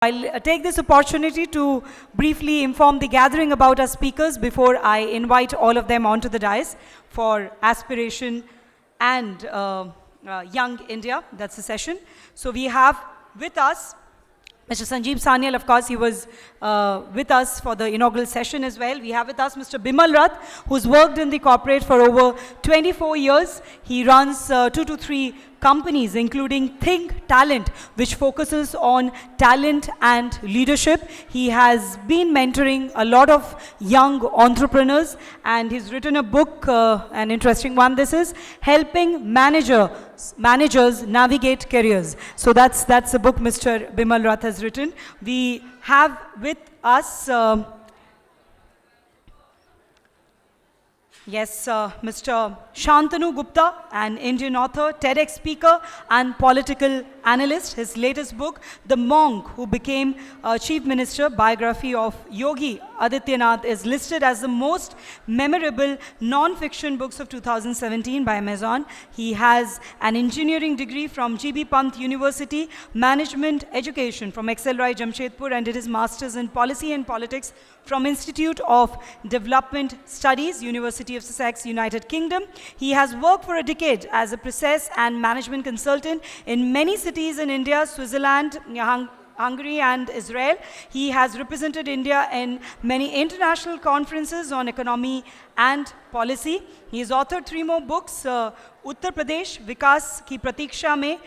I'll take this opportunity to briefly inform the gathering about our speakers before I invite all of them onto the dais for Aspiration and Young India. That's the session. So we have with us Mr. Sanjeeb Sanyal. Of course, he was with us for the inaugural session as well. We have with us Mr. Bimal Rath, who's worked in the corporate for over 24 years. He runs 2 to 3 companies, including Think Talent, which focuses on talent and leadership. He has been mentoring a lot of young entrepreneurs, and he's written a book, an interesting one this is, Helping Managers Navigate Careers. So that's the book Mr. Bimal Rath has written. We have with us Mr. Santanu Gupta, an Indian author, TEDx speaker, and political analyst. His latest book, The Monk Who Became Chief Minister, biography of Yogi Adityanath, is listed as the most memorable non-fiction books of 2017 by Amazon. He has an engineering degree from GB Pant University, management education from XLRI Jamshedpur, and did his master's in policy and politics from Institute of Development Studies, University of Sussex, United Kingdom. He has worked for a decade as a process and management consultant in many cities in India, Switzerland, Hungary, and Israel. He has represented India in many international conferences on economy and policy. He has authored 3 more books, Uttar Pradesh, Vikas Ki Pratiksha Mein,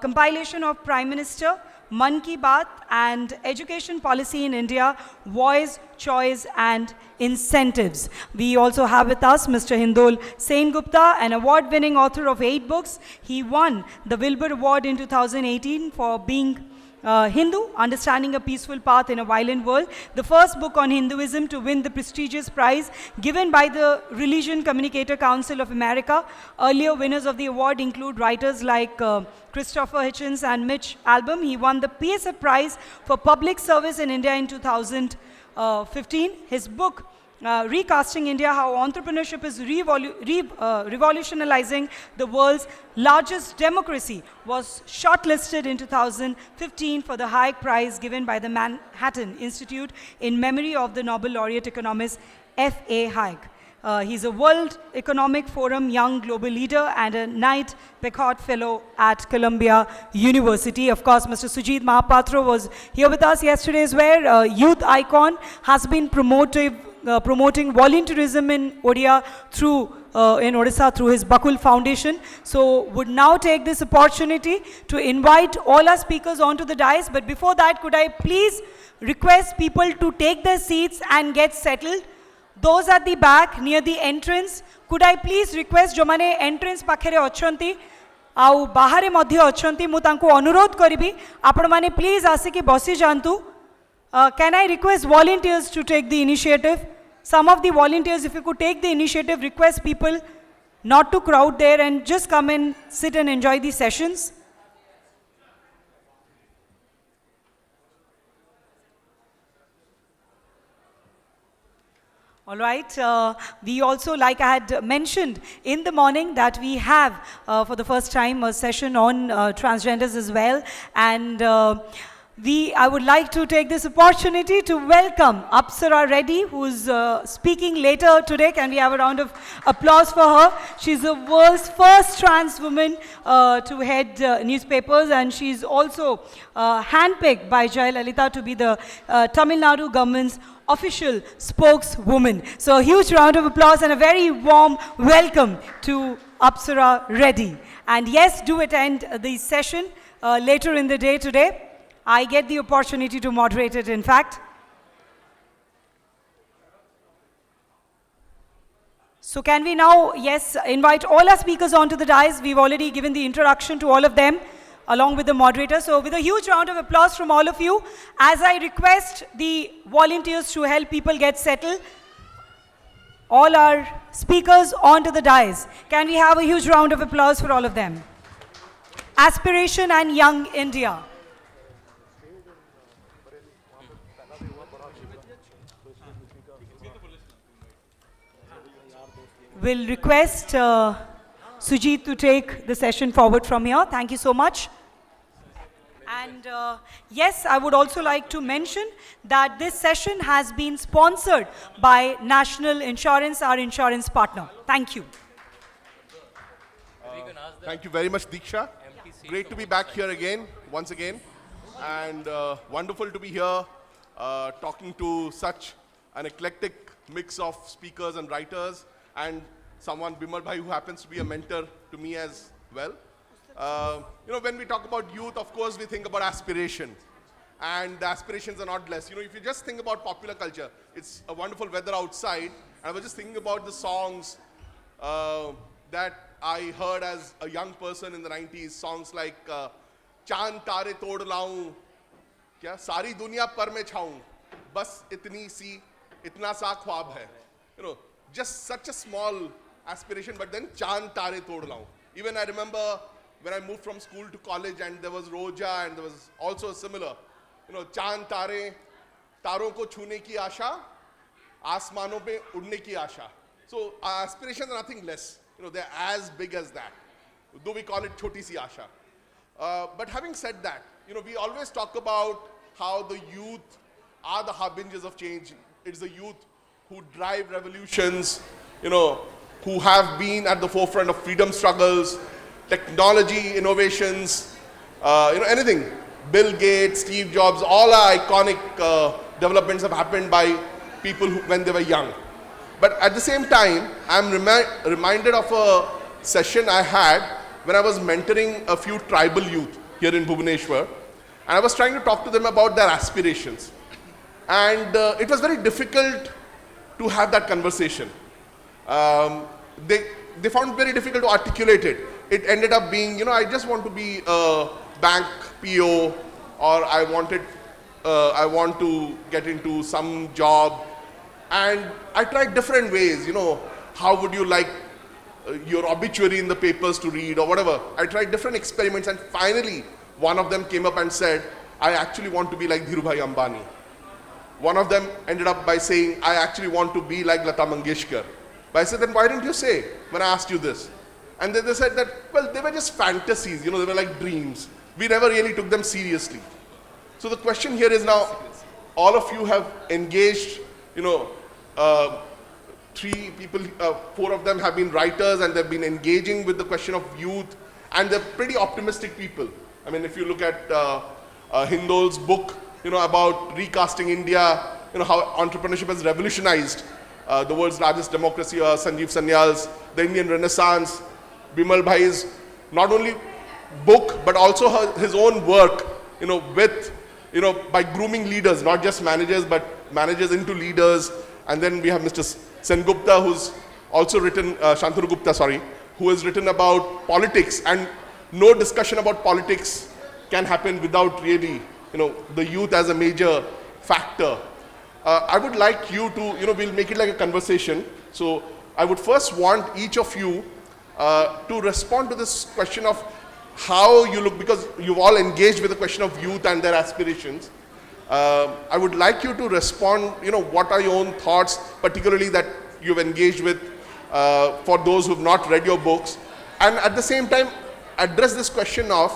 compilation of Prime Minister, Man Ki Baat, and Education Policy in India, Voice, Choice, and Incentives. We also have with us Mr. Hindol Sengupta, an award-winning author of 8 books. He won the Wilbur Award in 2018 for being Hindu, Understanding a Peaceful Path in a Violent World, the first book on Hinduism to win the prestigious prize given by the Religion Communicator Council of America. Earlier winners of the award include writers like Christopher Hitchens and Mitch Albom. He won the PSF Prize for Public Service in India in 2015. His book, Recasting India, How Entrepreneurship is Revolutionizing the World's Largest Democracy, was shortlisted in 2015 for the Hayek Prize given by the Manhattan Institute in memory of the Nobel laureate economist F.A. Hayek. He's a World Economic Forum Young Global Leader and a Knight Pickard Fellow at Columbia University. Of course, Mr. Sujit Mohapatra was here with us yesterday as well. Youth icon, has been promoting volunteerism in Odisha through his Bakul Foundation. So would now take this opportunity to invite all our speakers onto the dais. But before that, could I please request people to take their seats and get settled? Those at the back near the entrance, could I please request जो माने entrance पाखरे अच्छंती आउ बाहरे मध्य अच्छंती मु तांको अनुरोध करिबी आपण माने please आसिकी बसी जांतु. Can I request volunteers to take the initiative? Some of the volunteers, if you could take the initiative, request people not to crowd there and just come and sit and enjoy these sessions. All right. We also, like I had mentioned in the morning, that we have for the first time a session on transgenders as well. And I would like to take this opportunity to welcome Apsara Reddy, who's speaking later today. Can we have a round of applause for her? She's the world's first trans woman to head newspapers, and she's also handpicked by Jayalalitha to be the Tamil Nadu government's official spokeswoman. So a huge round of applause and a very warm welcome to Apsara Reddy. And yes, do attend the session later in the day today. I get the opportunity to moderate it, in fact. So can we now, yes, invite all our speakers onto the dais. We've already given the introduction to all of them, along with the moderator. So with a huge round of applause from all of you, as I request the volunteers to help people get settled, all our speakers onto the dais. Can we have a huge round of applause for all of them? Aspiration and Young India. We'll request Sujit to take the session forward from here. Thank you so much. And And yes, I would also like to mention that this session has been sponsored by National Insurance, our insurance partner. Thank you. Thank you very much, Diksha. Great to be back here again, once again. And wonderful to be here talking to such an eclectic mix of speakers and writers, and someone, Bimal Bhai, who happens to be a mentor to me as well. When we talk about youth, of course, we think about aspiration. And the aspirations are not less. If you just think about popular culture, it's a wonderful weather outside. And I was just thinking about the songs that I heard as a young person in the 90s. Songs like Chand Tare Tod Laun, Kya Sari Duniya Par Mein Chhaun, Bas Itna Sa Khwab Hai. Just such a small aspiration, but then Chand Tare Tod Laun. Even I remember when I moved from school to college, and there was Roja, and there was also similar. Chand Tare, Taron ko chhune ki asha, Asmanon pe udne ki asha. So our aspirations are nothing less. They're as big as that, though we call it choti si asha. But having said that, we always talk about how the youth are the harbingers of change. It's the youth who drive revolutions, who have been at the forefront of freedom struggles, technology innovations, anything. Bill Gates, Steve Jobs, all our iconic developments have happened by people when they were young. But at the same time, I'm reminded of a session I had when I was mentoring a few tribal youth here in Bhubaneswar. And I was trying to talk to them about their aspirations. And it was very difficult to have that conversation. They found it very difficult to articulate it. It ended up being, I just want to be a bank PO, or I want to get into some job. And I tried different ways, how would you like your obituary in the papers to read or whatever. I tried different experiments, and finally one of them came up and said, I actually want to be like Dhirubhai Ambani. One of them ended up by saying, I actually want to be like Lata Mangeshkar. But I said, then why didn't you say when I asked you this? And then they said that, well, they were just fantasies, they were like dreams. We never really took them seriously. So the question here is now, all of you have engaged, three people, four of them have been writers, and they've been engaging with the question of youth, and they're pretty optimistic people. I mean, if you look at Hindol's book, about recasting India, how entrepreneurship has revolutionized the world's largest democracy, Sanjeeb Sanyal's The Indian Renaissance, Bimal Bhai's not only book, but also his own work, with, by grooming leaders, not just managers, but managers into leaders. And then we have Mr. Sengupta, who's also written, Shantanu Gupta, sorry, who has written about politics. And no discussion about politics can happen without really, the youth as a major factor. I would like you to, we'll make it like a conversation. So I would first want each of you to respond to this question of how you look, because you've all engaged with the question of youth and their aspirations. I would like you to respond, what are your own thoughts, particularly that you've engaged with, for those who've not read your books. And at the same time, address this question of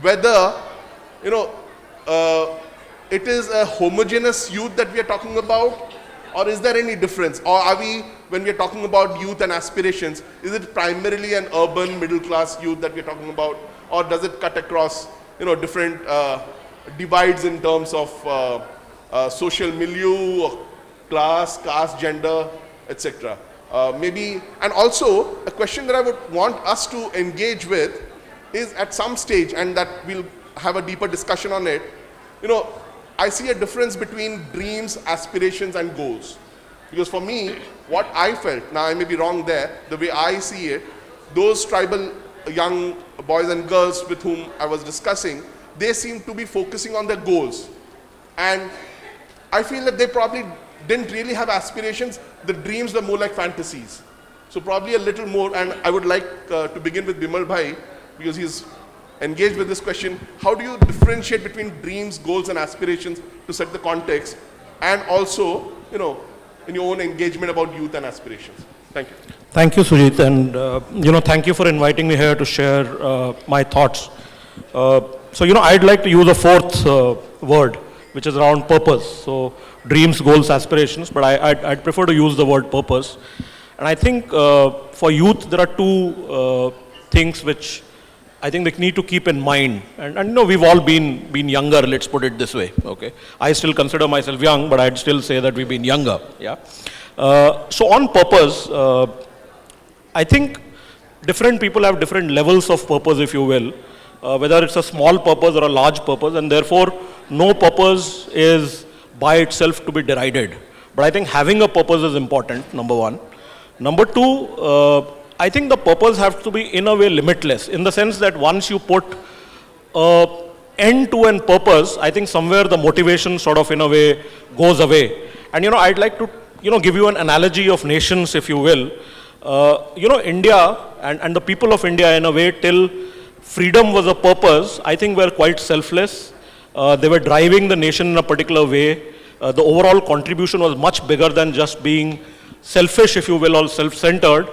whether, it is a homogeneous youth that we are talking about, or is there any difference? Or are we, when we are talking about youth and aspirations, is it primarily an urban middle class youth that we are talking about, or does it cut across, different divides in terms of social milieu, class, caste, gender, etc. Maybe, and also a question that I would want us to engage with is at some stage, and that we'll have a deeper discussion on it. I see a difference between dreams, aspirations, and goals. Because for me, what I felt, now I may be wrong there, the way I see it, those tribal young boys and girls with whom I was discussing, they seem to be focusing on their goals. And I feel that they probably didn't really have aspirations. The dreams were more like fantasies. So probably a little more, and I would like to begin with Bimal Bhai, because he's engaged with this question. How do you differentiate between dreams, goals, and aspirations to set the context, and also, in your own engagement about youth and aspirations? Thank you. Thank you, Sujit, and thank you for inviting me here to share my thoughts. So, I'd like to use a fourth word, which is around purpose. So, dreams, goals, aspirations, but I'd prefer to use the word purpose. And I think for youth, there are two things which I think we need to keep in mind. And we've all been younger, let's put it this way, okay? I still consider myself young, but I'd still say that we've been younger, yeah? So on purpose, I think different people have different levels of purpose, if you will, whether it's a small purpose or a large purpose, and therefore no purpose is by itself to be derided. But I think having a purpose is important, number one. Number two, I think the purpose has to be in a way limitless, in the sense that once you put an end to an purpose, I think somewhere the motivation sort of in a way goes away. And I'd like to give you an analogy of nations, if you will. India and the people of India, in a way, till freedom was a purpose, I think were quite selfless. They were driving the nation in a particular way. The overall contribution was much bigger than just being selfish, if you will, or self-centered.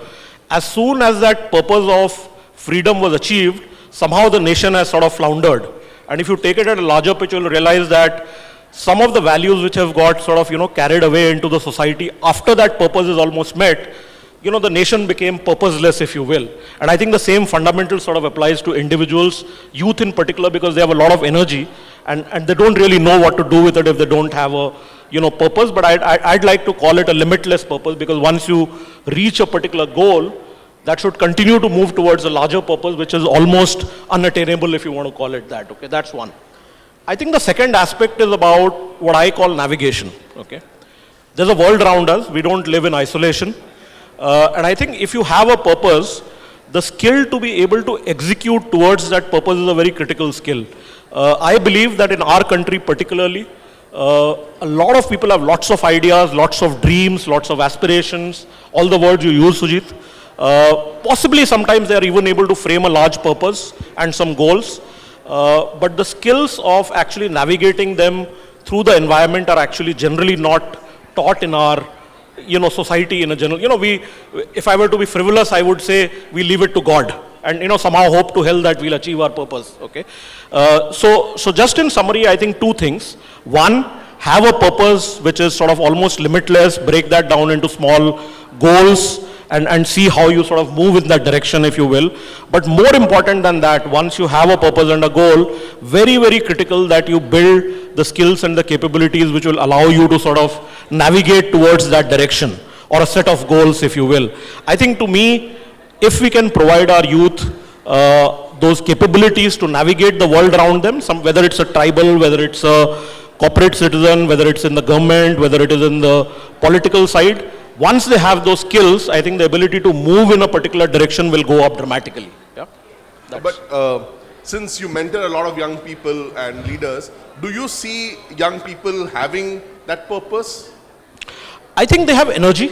As soon as that purpose of freedom was achieved, somehow the nation has sort of floundered. And if you take it at a larger picture, you'll realize that some of the values which have got sort of, carried away into the society after that purpose is almost met, the nation became purposeless, if you will. And I think the same fundamental sort of applies to individuals, youth in particular, because they have a lot of energy and they don't really know what to do with it if they don't have a purpose. But I'd like to call it a limitless purpose, because once you reach a particular goal, that should continue to move towards a larger purpose, which is almost unattainable, if you want to call it that. Okay, that's one. I think the second aspect is about what I call navigation. Okay, there's a world around us. We don't live in isolation. And I think if you have a purpose, the skill to be able to execute towards that purpose is a very critical skill. I believe that in our country particularly, a lot of people have lots of ideas, lots of dreams, lots of aspirations, all the words you use, Sujit. Possibly sometimes they are even able to frame a large purpose and some goals. But the skills of actually navigating them through the environment are actually generally not taught in our society in a general. If I were to be frivolous, I would say we leave it to God and, somehow hope to hell that we'll achieve our purpose, okay? So just in summary, I think two things. One, have a purpose which is sort of almost limitless, break that down into small goals and see how you sort of move in that direction, if you will. But more important than that, once you have a purpose and a goal, very, very critical that you build the skills and the capabilities which will allow you to sort of navigate towards that direction or a set of goals, if you will. I think to me, if we can provide our youth those capabilities to navigate the world around them, whether it's a tribal, whether it's a corporate citizen, whether it's in the government, whether it is in the political side, once they have those skills, I think the ability to move in a particular direction will go up dramatically. Yeah. But since you mentor a lot of young people and leaders, do you see young people having that purpose? I think they have energy.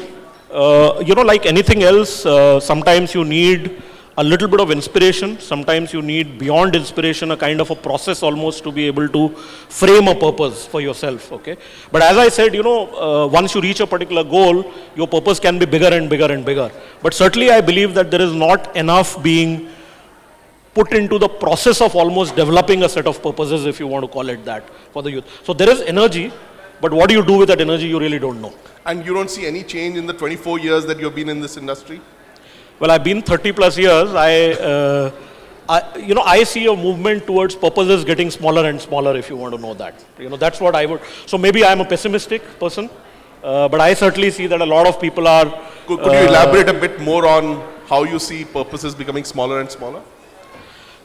Like anything else, sometimes you need a little bit of inspiration. Sometimes you need beyond inspiration a kind of a process almost to be able to frame a purpose for yourself, okay? But as I said, once you reach a particular goal, your purpose can be bigger and bigger and bigger. But certainly I believe that there is not enough being put into the process of almost developing a set of purposes, if you want to call it that, for the youth. So there is energy, but what do you do with that energy, you really don't know. And you don't see any change in the 24 years that you've been in this industry? Well, I've been 30 plus years. I see a movement towards purposes getting smaller and smaller, if you want to know that. That's what I would. So maybe I'm a pessimistic person, but I certainly see that a lot of people are. Could you elaborate a bit more on how you see purposes becoming smaller and smaller?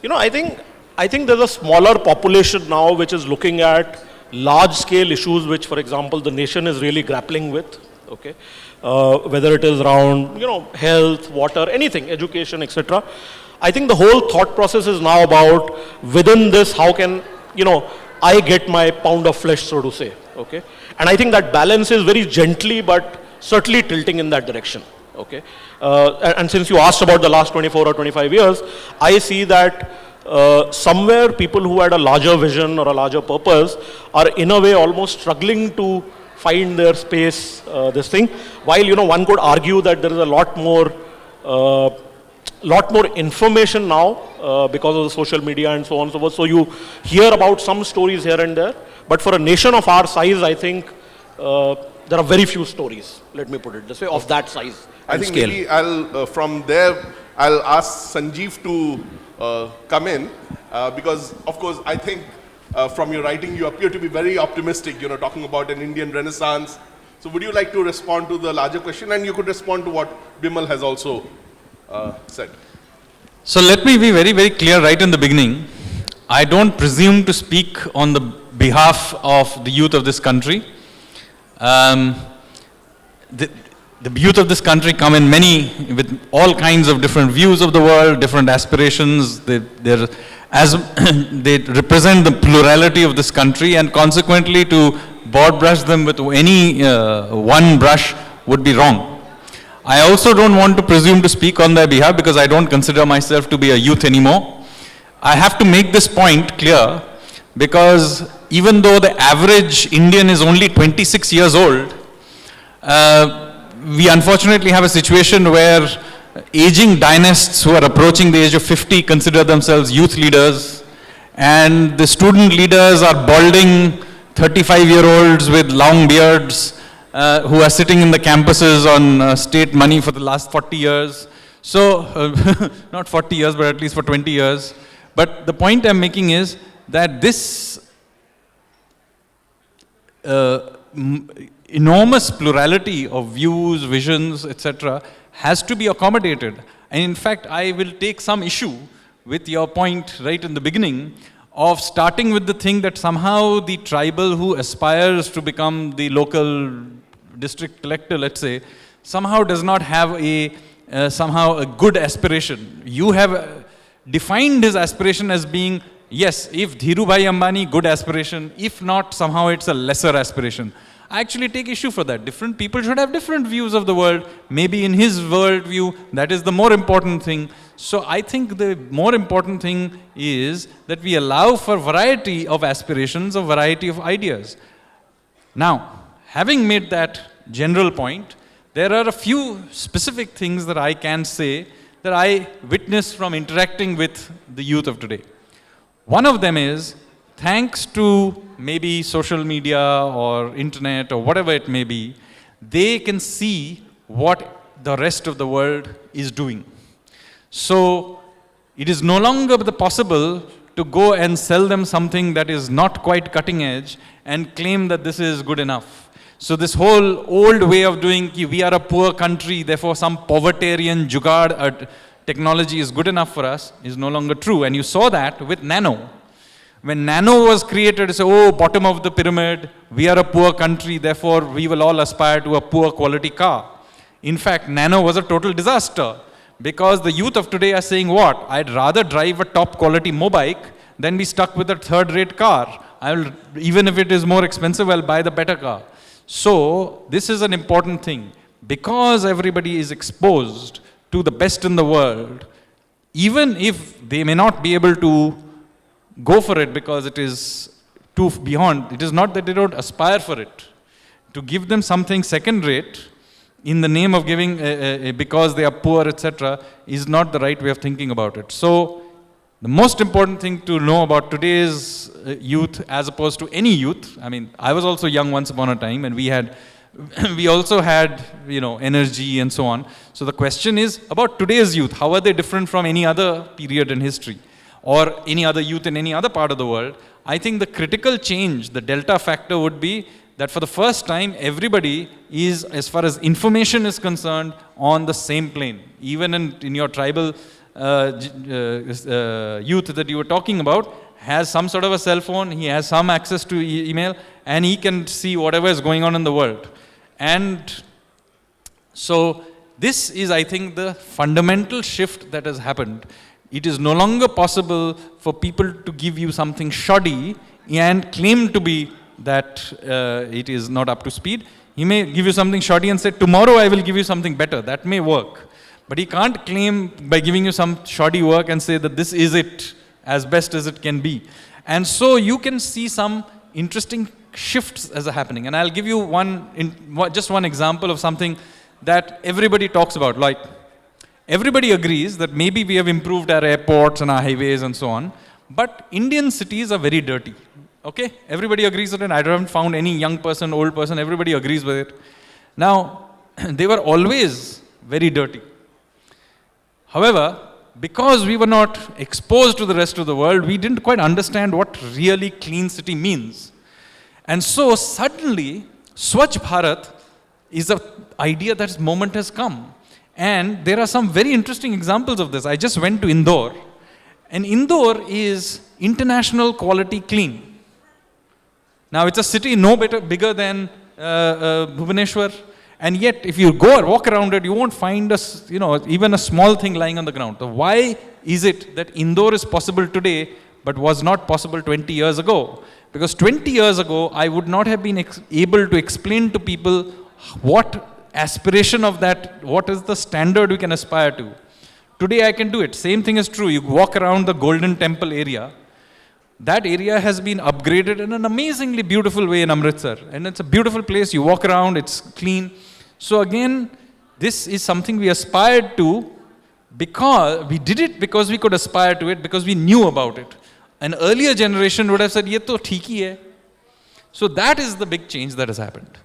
I think there's a smaller population now which is looking at large scale issues which, for example, the nation is really grappling with. Okay, whether it is around, health, water, anything, education, etc. I think the whole thought process is now about within this, how can, I get my pound of flesh, so to say. Okay, and I think that balance is very gently, but certainly tilting in that direction. Okay, and since you asked about the last 24 or 25 years, I see that somewhere people who had a larger vision or a larger purpose are in a way almost struggling to find their space, this thing. While, one could argue that there is a lot more lot more information now because of the social media and so on and so forth. So you hear about some stories here and there. But for a nation of our size, I think there are very few stories, let me put it this way, of that size I and think scale. maybe from there, I'll ask Sanjeev to come in because, of course, I think from your writing, you appear to be very optimistic, talking about an Indian Renaissance. So would you like to respond to the larger question? And you could respond to what Bimal has also said. So let me be very, very clear right in the beginning. I don't presume to speak on the behalf of the youth of this country. The youth of this country come in with all kinds of different views of the world, different aspirations. They represent the plurality of this country, and consequently to broad brush them with any one brush would be wrong. I also don't want to presume to speak on their behalf because I don't consider myself to be a youth anymore. I have to make this point clear because even though the average Indian is only 26 years old, we unfortunately have a situation where aging dynasts who are approaching the age of 50 consider themselves youth leaders, and the student leaders are balding 35-year-olds with long beards who are sitting in the campuses on state money for the last 40 years. So, not 40 years, but at least for 20 years. But the point I'm making is that this enormous plurality of views, visions, etc. has to be accommodated. And in fact, I will take some issue with your point right in the beginning of starting with the thing that somehow the tribal who aspires to become the local district collector, let's say, somehow does not have somehow a good aspiration. You have defined his aspiration as being, yes, if Dhirubhai Ambani, good aspiration. If not, somehow it's a lesser aspiration. I actually take issue for that. Different people should have different views of the world. Maybe in his world view, that is the more important thing. So I think the more important thing is that we allow for variety of aspirations, a variety of ideas. Now, having made that general point, there are a few specific things that I can say that I witness from interacting with the youth of today. One of them is, thanks to maybe social media or internet or whatever it may be, they can see what the rest of the world is doing. So it is no longer possible to go and sell them something that is not quite cutting edge and claim that this is good enough. So this whole old way of doing, we are a poor country, therefore some povertarian jugaad technology is good enough for us, is no longer true. And you saw that with Nano. When Nano was created, it's bottom of the pyramid, we are a poor country, therefore we will all aspire to a poor quality car. In fact, Nano was a total disaster because the youth of today are saying what? I'd rather drive a top quality mobike than be stuck with a third-rate car. Even if it is more expensive, I'll buy the better car. So this is an important thing. Because everybody is exposed to the best in the world, even if they may not be able to go for it because it is too beyond, it is not that they don't aspire for it. To give them something second rate in the name of giving, because they are poor, etc., is not the right way of thinking about it. So the most important thing to know about today's youth as opposed to any youth, I mean, I was also young once upon a time and we also had, energy and so on. So the question is about today's youth. How are they different from any other period in history or any other youth in any other part of the world? I think the critical change, the delta factor would be that for the first time, everybody is, as far as information is concerned, on the same plane. Even in your tribal youth that you were talking about, has some sort of a cell phone, he has some access to email, and he can see whatever is going on in the world. And so this is, I think, the fundamental shift that has happened. It is no longer possible for people to give you something shoddy and claim to be that it is not up to speed. He may give you something shoddy and say, tomorrow I will give you something better. That may work. But he can't claim by giving you some shoddy work and say that this is it as best as it can be. And so you can see some interesting shifts as are happening. And I'll give you just one example of something that everybody talks about. Like, everybody agrees that maybe we have improved our airports and our highways and so on, but Indian cities are very dirty. Okay? Everybody agrees with it. I haven't found any young person, old person, everybody agrees with it. Now, they were always very dirty. However, because we were not exposed to the rest of the world, we didn't quite understand what really clean city means. And so suddenly, Swachh Bharat is an idea that moment has come. And there are some very interesting examples of this. I just went to Indore. And Indore is international quality clean. Now, it's a city no bigger than Bhubaneswar. And yet, if you go or walk around it, you won't find even a small thing lying on the ground. So why is it that Indore is possible today, but was not possible 20 years ago? Because 20 years ago, I would not have been able to explain to people what aspiration of that, what is the standard we can aspire to. Today, I can do it. Same thing is true. You walk around the Golden Temple area. That area has been upgraded in an amazingly beautiful way in Amritsar. And it's a beautiful place. You walk around, it's clean. So again, this is something we aspired to because we did it because we could aspire to it, because we knew about it. An earlier generation would have said, ye to theek hi hai. So that is the big change that has happened.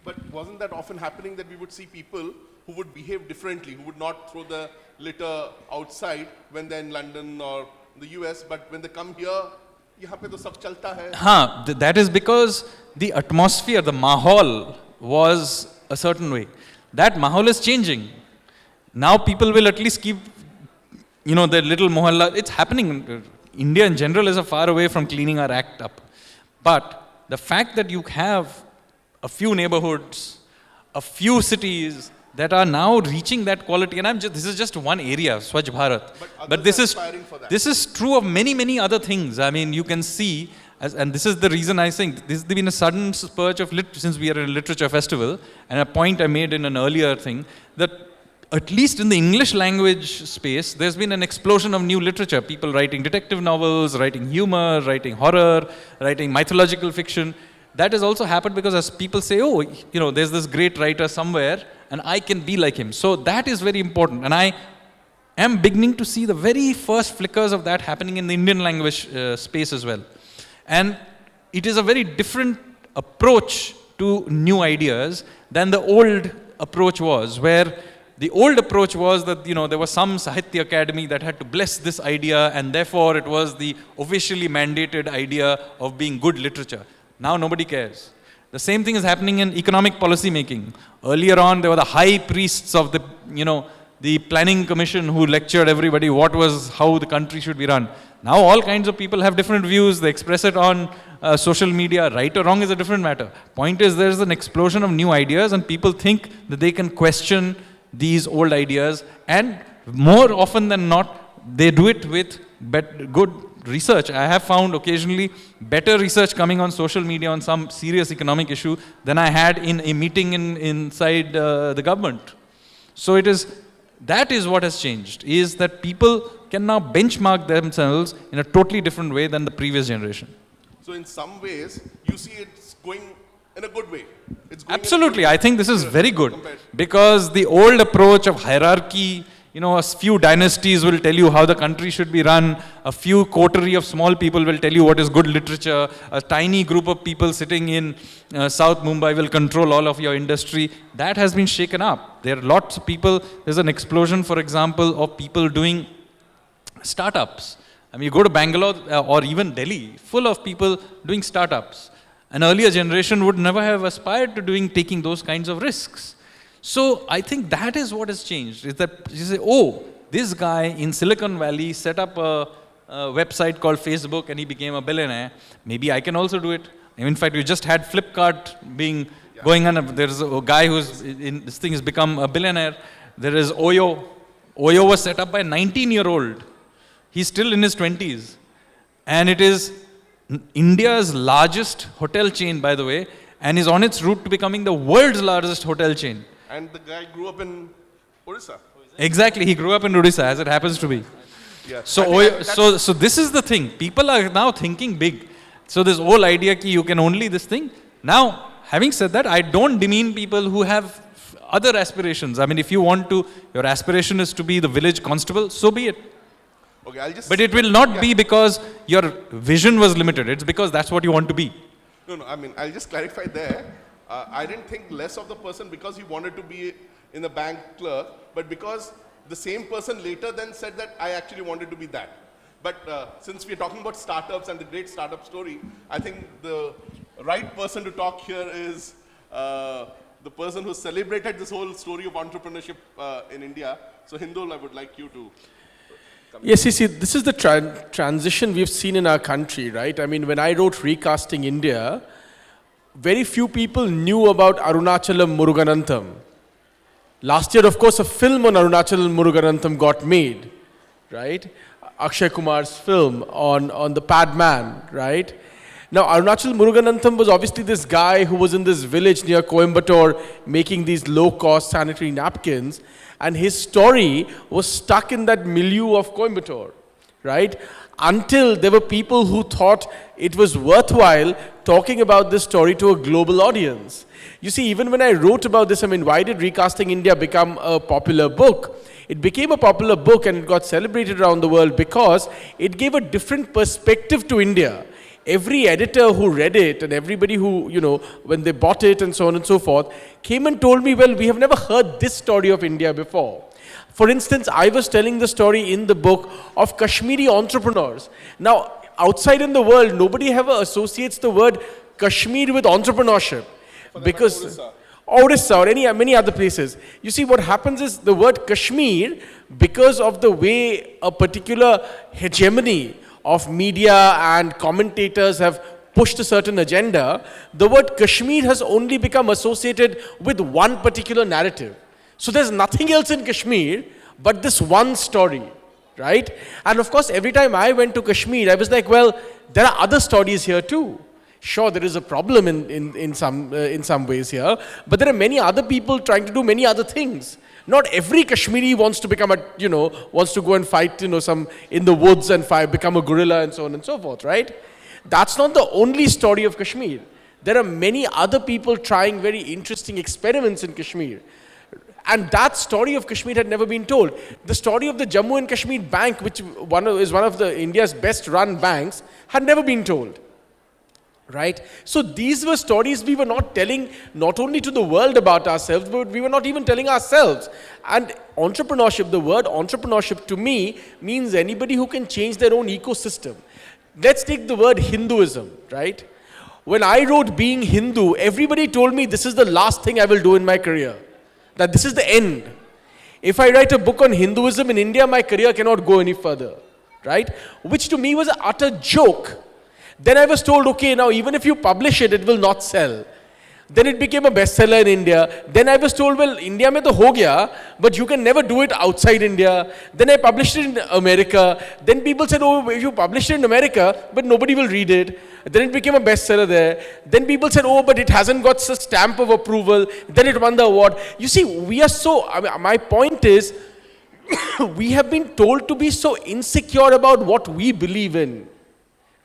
But wasn't that often happening that we would see people who would behave differently, who would not throw the litter outside when they're in London or the US, but when they come here, yahan pe to sab chalta hai. That is because the atmosphere, the mahal was a certain way. That mahal is changing. Now people will at least keep, their little mohalla. It's happening. India in general is far away from cleaning our act up. But the fact that you have a few neighborhoods, a few cities that are now reaching that quality, and this is just one area, Swachh Bharat. But this is true of many, many other things. I mean, you can see, and this is the reason I think, this has been a sudden spurge of since we are in a literature festival, and a point I made in an earlier thing, that at least in the English language space, there's been an explosion of new literature. People writing detective novels, writing humor, writing horror, writing mythological fiction. That has also happened because as people say, there's this great writer somewhere, and I can be like him. So that is very important. And I am beginning to see the very first flickers of that happening in the Indian language space as well. And it is a very different approach to new ideas than the old approach was, where the old approach was that, there was some Sahitya Academy that had to bless this idea, and therefore it was the officially mandated idea of being good literature. Now nobody cares. The same thing is happening in economic policy making. Earlier on, there were the high priests of the planning commission who lectured everybody how the country should be run. Now all kinds of people have different views. They express it on social media. Right or wrong is a different matter. Point is, there's an explosion of new ideas, and people think that they can question these old ideas, and more often than not, they do it with good research. I have found occasionally better research coming on social media on some serious economic issue than I had in a meeting inside the government. So that is what has changed, is that people can now benchmark themselves in a totally different way than the previous generation. So in some ways, you see it's going in a good way. Absolutely. I think this is very good, because the old approach of hierarchy, a few dynasties will tell you how the country should be run. A few coterie of small people will tell you what is good literature. A tiny group of people sitting in South Mumbai will control all of your industry. That has been shaken up. There are lots of people. There's an explosion, for example, of people doing startups. I mean, you go to Bangalore or even Delhi, full of people doing startups. An earlier generation would never have aspired to taking those kinds of risks. So I think that is what has changed, is that you say, this guy in Silicon Valley set up a website called Facebook and he became a billionaire. Maybe I can also do it. In fact, we just had Flipkart going on. There's a guy this thing has become a billionaire. There is Oyo. Oyo was set up by a 19-year-old. He's still in his 20s. And it is India's largest hotel chain, by the way, and is on its route to becoming the world's largest hotel chain. And the guy grew up in Odisha. Exactly, he grew up in Odisha, as it happens to be. Yeah. So this is the thing. People are now thinking big. So this whole idea that you can only this thing. Now, having said that, I don't demean people who have other aspirations. I mean, if you want to, your aspiration is to be the village constable, so be it. Okay, I'll just... But it will not be because your vision was limited. It's because that's what you want to be. No, I mean, I'll just clarify there. I didn't think less of the person because he wanted to be in the bank clerk, but because the same person later then said that I actually wanted to be that. But since we're talking about startups and the great startup story, I think the right person to talk here is the person who celebrated this whole story of entrepreneurship in India. So Hindol, I would like you to... Yes, you see, this is the transition we've seen in our country, right? I mean, when I wrote Recasting India, very few people knew about Arunachalam Muruganantham. Last year, of course, a film on Arunachalam Muruganantham got made, right? Akshay Kumar's film on the Padman, right? Now, Arunachalam Muruganantham was obviously this guy who was in this village near Coimbatore making these low-cost sanitary napkins, and his story was stuck in that milieu of Coimbatore, right? Until there were people who thought it was worthwhile talking about this story to a global audience. You see, even when I wrote about this, I mean, why did Recasting India become a popular book? It became a popular book and it got celebrated around the world because it gave a different perspective to India. Every editor who read it and everybody who, you know, when they bought it and so on and so forth, came and told me, well, we have never heard this story of India before. For instance, I was telling the story in the book of Kashmiri entrepreneurs. Now, outside in the world, nobody ever associates the word Kashmir with entrepreneurship. Because Orissa or many other places. You see, what happens is the word Kashmir, because of the way a particular hegemony of media and commentators have pushed a certain agenda, the word Kashmir has only become associated with one particular narrative. So there's nothing else in Kashmir but this one story, right? And of course, every time I went to Kashmir, I was like, well, there are other stories here too. Sure, there is a problem in some ways here, but there are many other people trying to do many other things. Not every Kashmiri wants to become wants to go and fight, some in the woods and become a gorilla and so on and so forth, right? That's not the only story of Kashmir. There are many other people trying very interesting experiments in Kashmir. And that story of Kashmir had never been told. The story of the Jammu and Kashmir Bank, which is one of India's best run banks, had never been told. Right? So these were stories we were not telling not only to the world about ourselves, but we were not even telling ourselves. And entrepreneurship, the word entrepreneurship to me means anybody who can change their own ecosystem. Let's take the word Hinduism, right? When I wrote Being Hindu, everybody told me this is the last thing I will do in my career. That this is the end. If I write a book on Hinduism in India, my career cannot go any further, right? Which to me was an utter joke. Then I was told, okay, now even if you publish it, it will not sell. Then it became a bestseller in India. Then I was told, well, India mein to ho gaya, but you can never do it outside India. Then I published it in America. Then people said, oh, if you publish it in America, but nobody will read it. Then it became a bestseller there. Then people said, oh, but it hasn't got a stamp of approval. Then it won the award. You see, we are my point is, we have been told to be so insecure about what we believe in,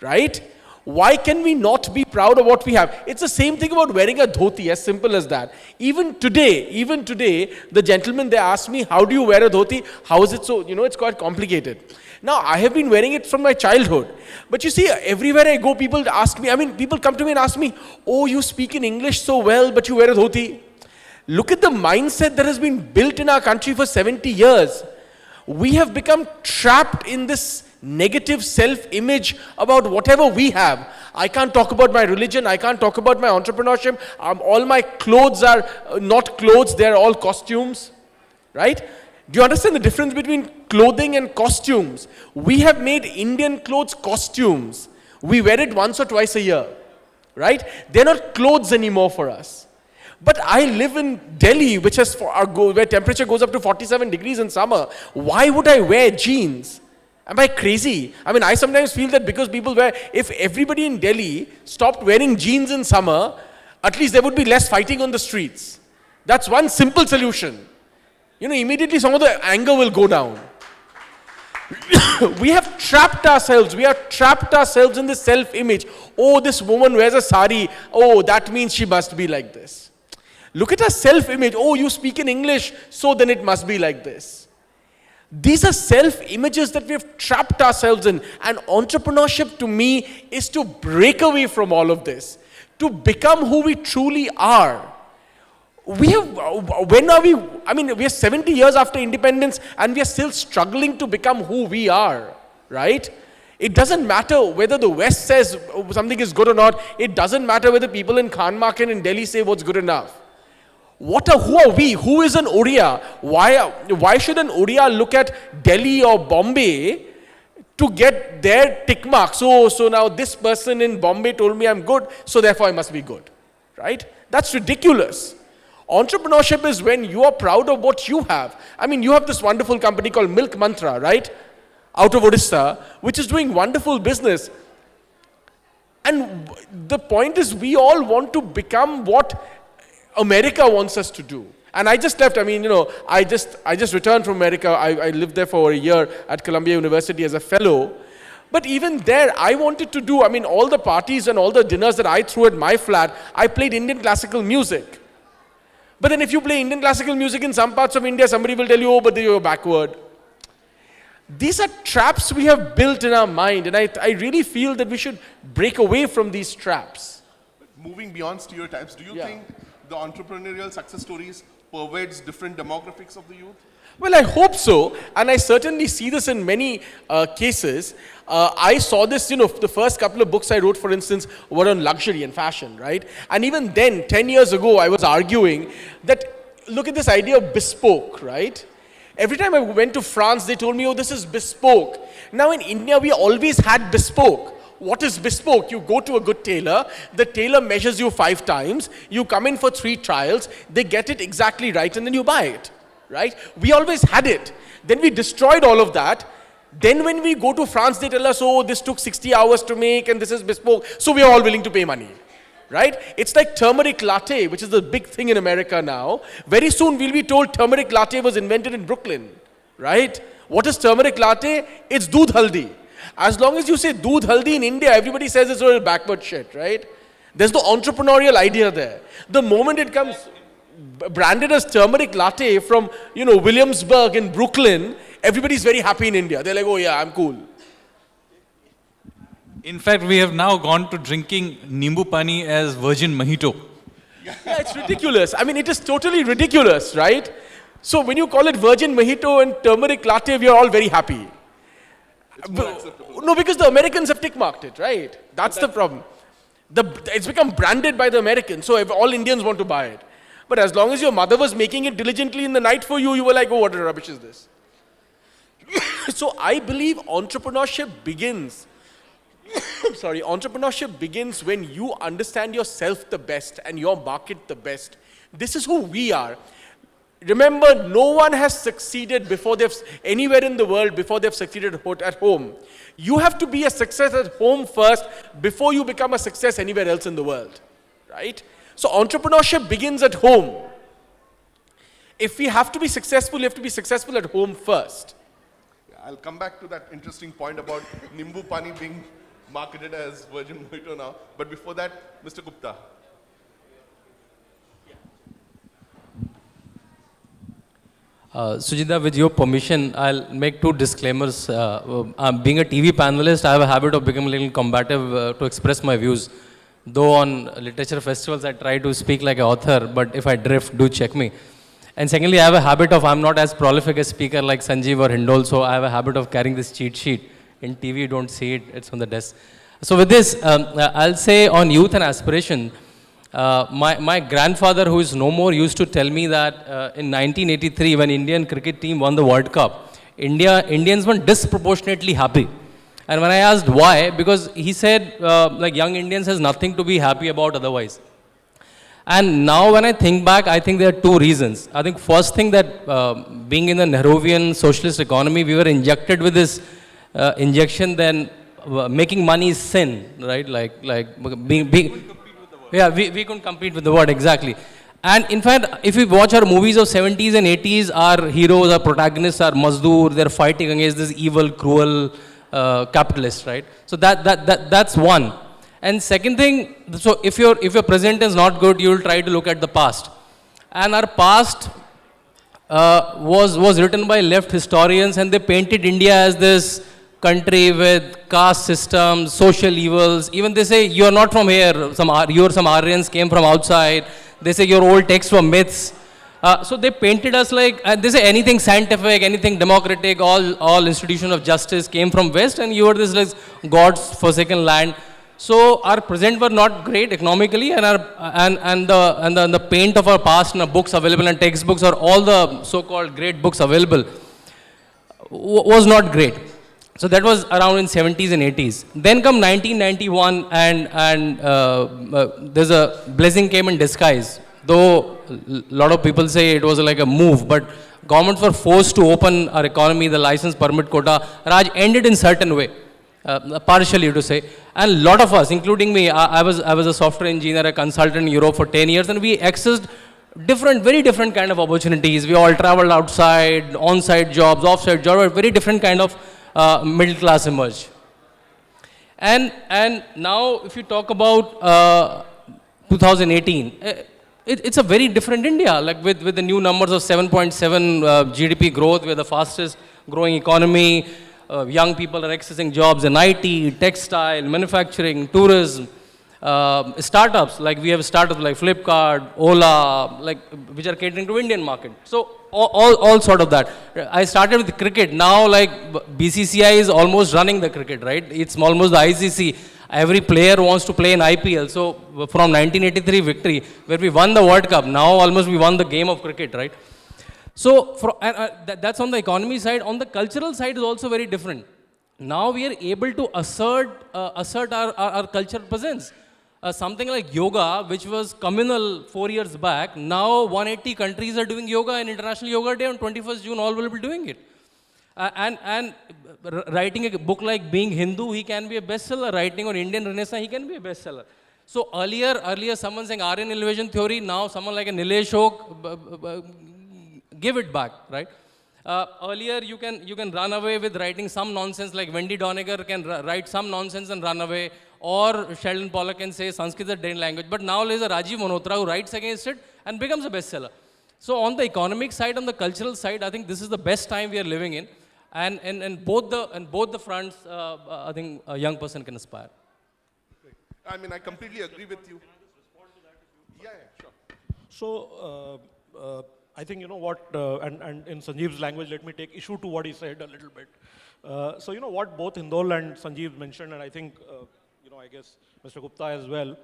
right? Why can we not be proud of what we have? It's the same thing about wearing a dhoti, as simple as that. Even today, the gentleman, they asked me, how do you wear a dhoti? How is it so, it's quite complicated. Now, I have been wearing it from my childhood. But you see, everywhere I go, people ask me, people come to me and ask me, oh, you speak in English so well, but you wear a dhoti. Look at the mindset that has been built in our country for 70 years. We have become trapped in this negative self-image about whatever we have. I can't talk about my religion. I can't talk about my entrepreneurship. All my clothes are not clothes. They're all costumes, right? Do you understand the difference between clothing and costumes? We have made Indian clothes costumes. We wear it once or twice a year, right? They're not clothes anymore for us. But I live in Delhi, where temperature goes up to 47 degrees in summer. Why would I wear jeans? Am I crazy? I sometimes feel that because if everybody in Delhi stopped wearing jeans in summer, at least there would be less fighting on the streets. That's one simple solution. Immediately some of the anger will go down. We have trapped ourselves. We are trapped ourselves in this self-image. Oh, this woman wears a sari. Oh, that means she must be like this. Look at our self-image. Oh, you speak in English, so then it must be like this. These are self-images that we have trapped ourselves in. And entrepreneurship to me is to break away from all of this, to become who we truly are. We are 70 years after independence and we are still struggling to become who we are, right? It doesn't matter whether the West says something is good or not. It doesn't matter whether people in Khan Market in Delhi say what's good enough. Who are we? Who is an Oriya? Why should an Oriya look at Delhi or Bombay to get their tick mark? So now this person in Bombay told me I'm good, so therefore I must be good, right? That's ridiculous. Entrepreneurship is when you are proud of what you have. I mean, you have this wonderful company called Milk Mantra, right? Out of Odisha, which is doing wonderful business. And the point is, we all want to become what America wants us to do. And I just left, I just returned from America. I lived there for a year at Columbia University as a fellow. But even there, I wanted to do, all the parties and all the dinners that I threw at my flat, I played Indian classical music. But then if you play Indian classical music in some parts of India, somebody will tell you, oh, but you're backward. These are traps we have built in our mind. And I really feel that we should break away from these traps. Moving beyond stereotypes, do you think the entrepreneurial success stories pervades different demographics of the youth? Well, I hope so, and I certainly see this in many cases. I saw this, the first couple of books I wrote, for instance, were on luxury and fashion, right? And even then, 10 years ago, I was arguing that, look at this idea of bespoke, right? Every time I went to France, they told me, oh, this is bespoke. Now in India, we always had bespoke. What is bespoke? You go to a good tailor, the tailor measures you 5 times, you come in for 3 trials, they get it exactly right, and then you buy it, right? We always had it. Then we destroyed all of that. Then when we go to France, they tell us, oh, this took 60 hours to make, and this is bespoke, so we are all willing to pay money, right? It's like turmeric latte, which is the big thing in America now. Very soon we'll be told turmeric latte was invented in Brooklyn, right? What is turmeric latte? It's doodh haldi. As long as you say doodh haldi in India, everybody says it's all backward shit, right? There's no entrepreneurial idea there. The moment it comes branded as turmeric latte from, Williamsburg in Brooklyn, everybody's very happy in India. They're like, oh yeah, I'm cool. In fact, we have now gone to drinking Nimbu Pani as virgin mojito. Yeah, it's ridiculous. It is totally ridiculous, right? So when you call it virgin mojito and turmeric latte, we are all very happy. No, because the Americans have tick-marked it, right? That's the problem. It's become branded by the Americans, so all Indians want to buy it. But as long as your mother was making it diligently in the night for you, you were like, oh, what rubbish is this? So I believe entrepreneurship begins when you understand yourself the best and your market the best. This is who we are. Remember, no one has succeeded anywhere in the world before they've succeeded at home. You have to be a success at home first before you become a success anywhere else in the world, right? So entrepreneurship begins at home. If we have to be successful, we have to be successful at home first. I'll come back to that interesting point about Nimbu Pani being marketed as virgin mojito now. But before that, Mr. Gupta. Sujita, with your permission, I'll make 2 disclaimers. Being a TV panelist, I have a habit of becoming a little combative to express my views. Though on literature festivals, I try to speak like an author, but if I drift, do check me. And secondly, I have a habit of, I'm not as prolific a speaker like Sanjeev or Hindol, so I have a habit of carrying this cheat sheet. In TV, you don't see it, it's on the desk. So with this, I'll say on youth and aspiration, my grandfather, who is no more, used to tell me that in 1983, when Indian cricket team won the World Cup, Indians were disproportionately happy. And when I asked why, because he said, young Indians has nothing to be happy about otherwise. And now when I think back, I think there are 2 reasons. I think first thing that being in the Nehruvian socialist economy, we were injected with this injection, then making money is sin, right? We couldn't compete with the world, exactly. And in fact, if we watch our movies of 70s and 80s, our heroes, our protagonists are Mazdoor, they're fighting against this evil, cruel capitalist, right? So that's one. And second thing, so if your present is not good, you will try to look at the past. And our past was written by left historians, and they painted India as this country with caste systems, social evils. Even they say you are not from here. Some Aryans came from outside. They say your old texts were myths. So they painted us like they say anything scientific, anything democratic, all institution of justice came from West, and you were this like God's forsaken land. So our present were not great economically, and the paint of our past and our books available and textbooks or all the so-called great books available was not great. So that was around in 70s and 80s. Then come 1991, and there's a blessing came in disguise. Though a lot of people say it was like a move, but governments were forced to open our economy, the license permit quota. Raj ended in certain way. Partially to say, and a lot of us, including me, I was a software engineer, a consultant in Europe for 10 years, and we accessed very different kind of opportunities. We all traveled outside, on-site jobs, off-site jobs, very different kind of middle class emerged. And now, if you talk about 2018, it's a very different India, like with the new numbers of 7.7 GDP growth, we're the fastest growing economy. Young people are accessing jobs in IT, textile, manufacturing, tourism, startups, like we have startups like Flipkart, Ola, like which are catering to Indian market. So all sort of that. I started with cricket. Now like BCCI is almost running the cricket, right? It's almost the ICC. Every player wants to play in IPL. So from 1983 victory, where we won the World Cup, now almost we won the game of cricket, right? So that's on the economy side. On the cultural side is also very different. Now we are able to assert our cultural presence. Something like yoga, which was communal 4 years back, now 180 countries are doing yoga, and International Yoga Day on 21st June, all will be doing it. And writing a book like Being Hindu, he can be a bestseller. Writing on Indian Renaissance, he can be a bestseller. So earlier someone saying Aryan elevation theory, now someone like a Nilesh Oak, give it back, right? Earlier you can run away with writing some nonsense, like Wendy Doniger can write some nonsense and run away, or Sheldon Pollock can say Sanskrit is a dead language. But now there's a Rajiv Malhotra who writes against it and becomes a bestseller. So on the economic side, on the cultural side, I think this is the best time we are living in, and both the fronts, I think a young person can aspire. I mean, I completely agree with you. Yeah, sure. So, I think, you know what, and in Sanjeev's language, let me take issue to what he said a little bit. So, you know what both Hindol and Sanjeev mentioned, and I think, I guess Mr. Gupta as well.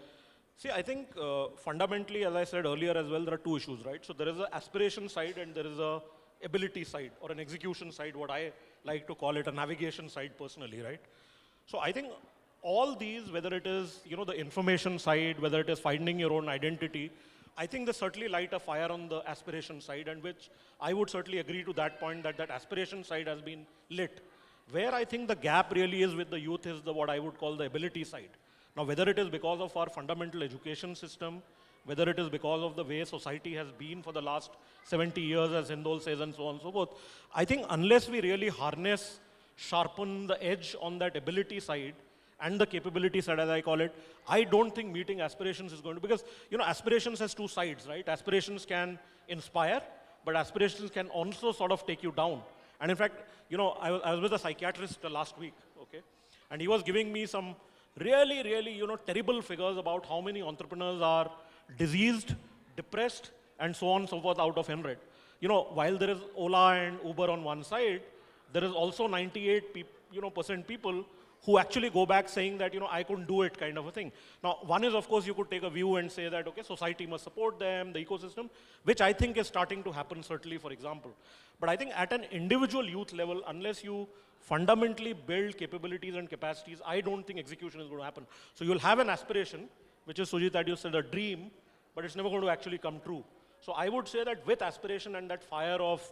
See, I think fundamentally, as I said earlier as well, there are two issues, right? So there is an aspiration side and there is a ability side, or an execution side, what I like to call it, a navigation side personally, right? So I think all these, whether it is, the information side, whether it is finding your own identity, I think they certainly light a fire on the aspiration side, and which I would certainly agree to that point, that aspiration side has been lit. Where I think the gap really is with the youth is what I would call the ability side. Now, whether it is because of our fundamental education system, whether it is because of the way society has been for the last 70 years, as Hindol says, and so on and so forth, I think unless we really harness, sharpen the edge on that ability side, and the capability side, as I call it, I don't think meeting aspirations is going to, because, aspirations has two sides, right? Aspirations can inspire, but aspirations can also sort of take you down. And in fact, I was with a psychiatrist last week, okay? And he was giving me some really, terrible figures about how many entrepreneurs are diseased, depressed, and so on and so forth out of 100. While there is Ola and Uber on one side, there is also 98% people who actually go back saying that, I couldn't do it, kind of a thing. Now, one is, of course, you could take a view and say that, okay, society must support them, the ecosystem, which I think is starting to happen, certainly, for example. But I think at an individual youth level, unless you fundamentally build capabilities and capacities, I don't think execution is going to happen. So you'll have an aspiration, which is, Sujit, that you said, a dream, but it's never going to actually come true. So I would say that with aspiration and that fire of,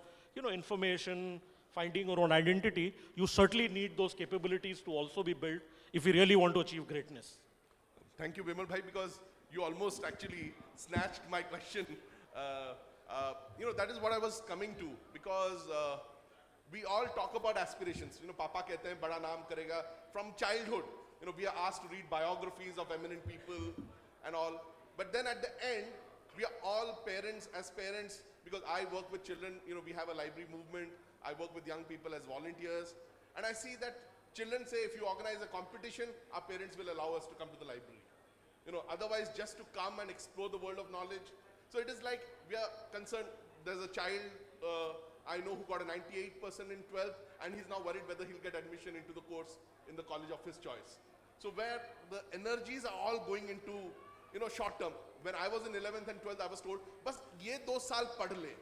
information, finding your own identity, you certainly need those capabilities to also be built if you really want to achieve greatness. Thank you, Bimal bhai, because you almost actually snatched my question. That is what I was coming to, because we all talk about aspirations. Papa kehte hain, bada naam karega. From childhood, we are asked to read biographies of eminent people and all. But then at the end, we are all parents. as parents, because I work with children, we have a library movement. I work with young people as volunteers. And I see that children say, if you organize a competition, our parents will allow us to come to the library. Otherwise, just to come and explore the world of knowledge. So it is like we are concerned. There's a child I know who got a 98% in 12th, and he's now worried whether he'll get admission into the course in the college of his choice. So where the energies are all going into, short term. When I was in 11th and 12th, I was told, "Bas ye 2 saal pad le,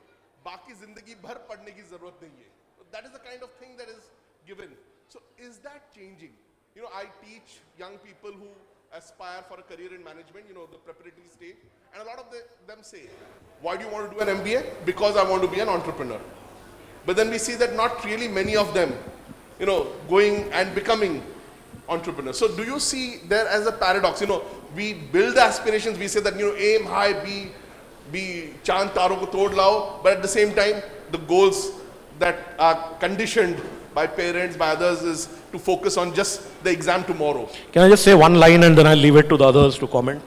baki zindagi bhar padne ki zarurat nahi hai." That is the kind of thing that is given. So is that changing? I teach young people who aspire for a career in management, the preparatory stage, and a lot of them say, "Why do you want to do an MBA?" "Because I want to be an entrepreneur." But then we see that not really many of them, going and becoming entrepreneurs. So do you see there as a paradox? We build the aspirations, we say that, aim high, be chand taro ko tod lao, but at the same time, the goals that are conditioned by parents, by others, is to focus on just the exam tomorrow. Can I just say one line and then I'll leave it to the others to comment?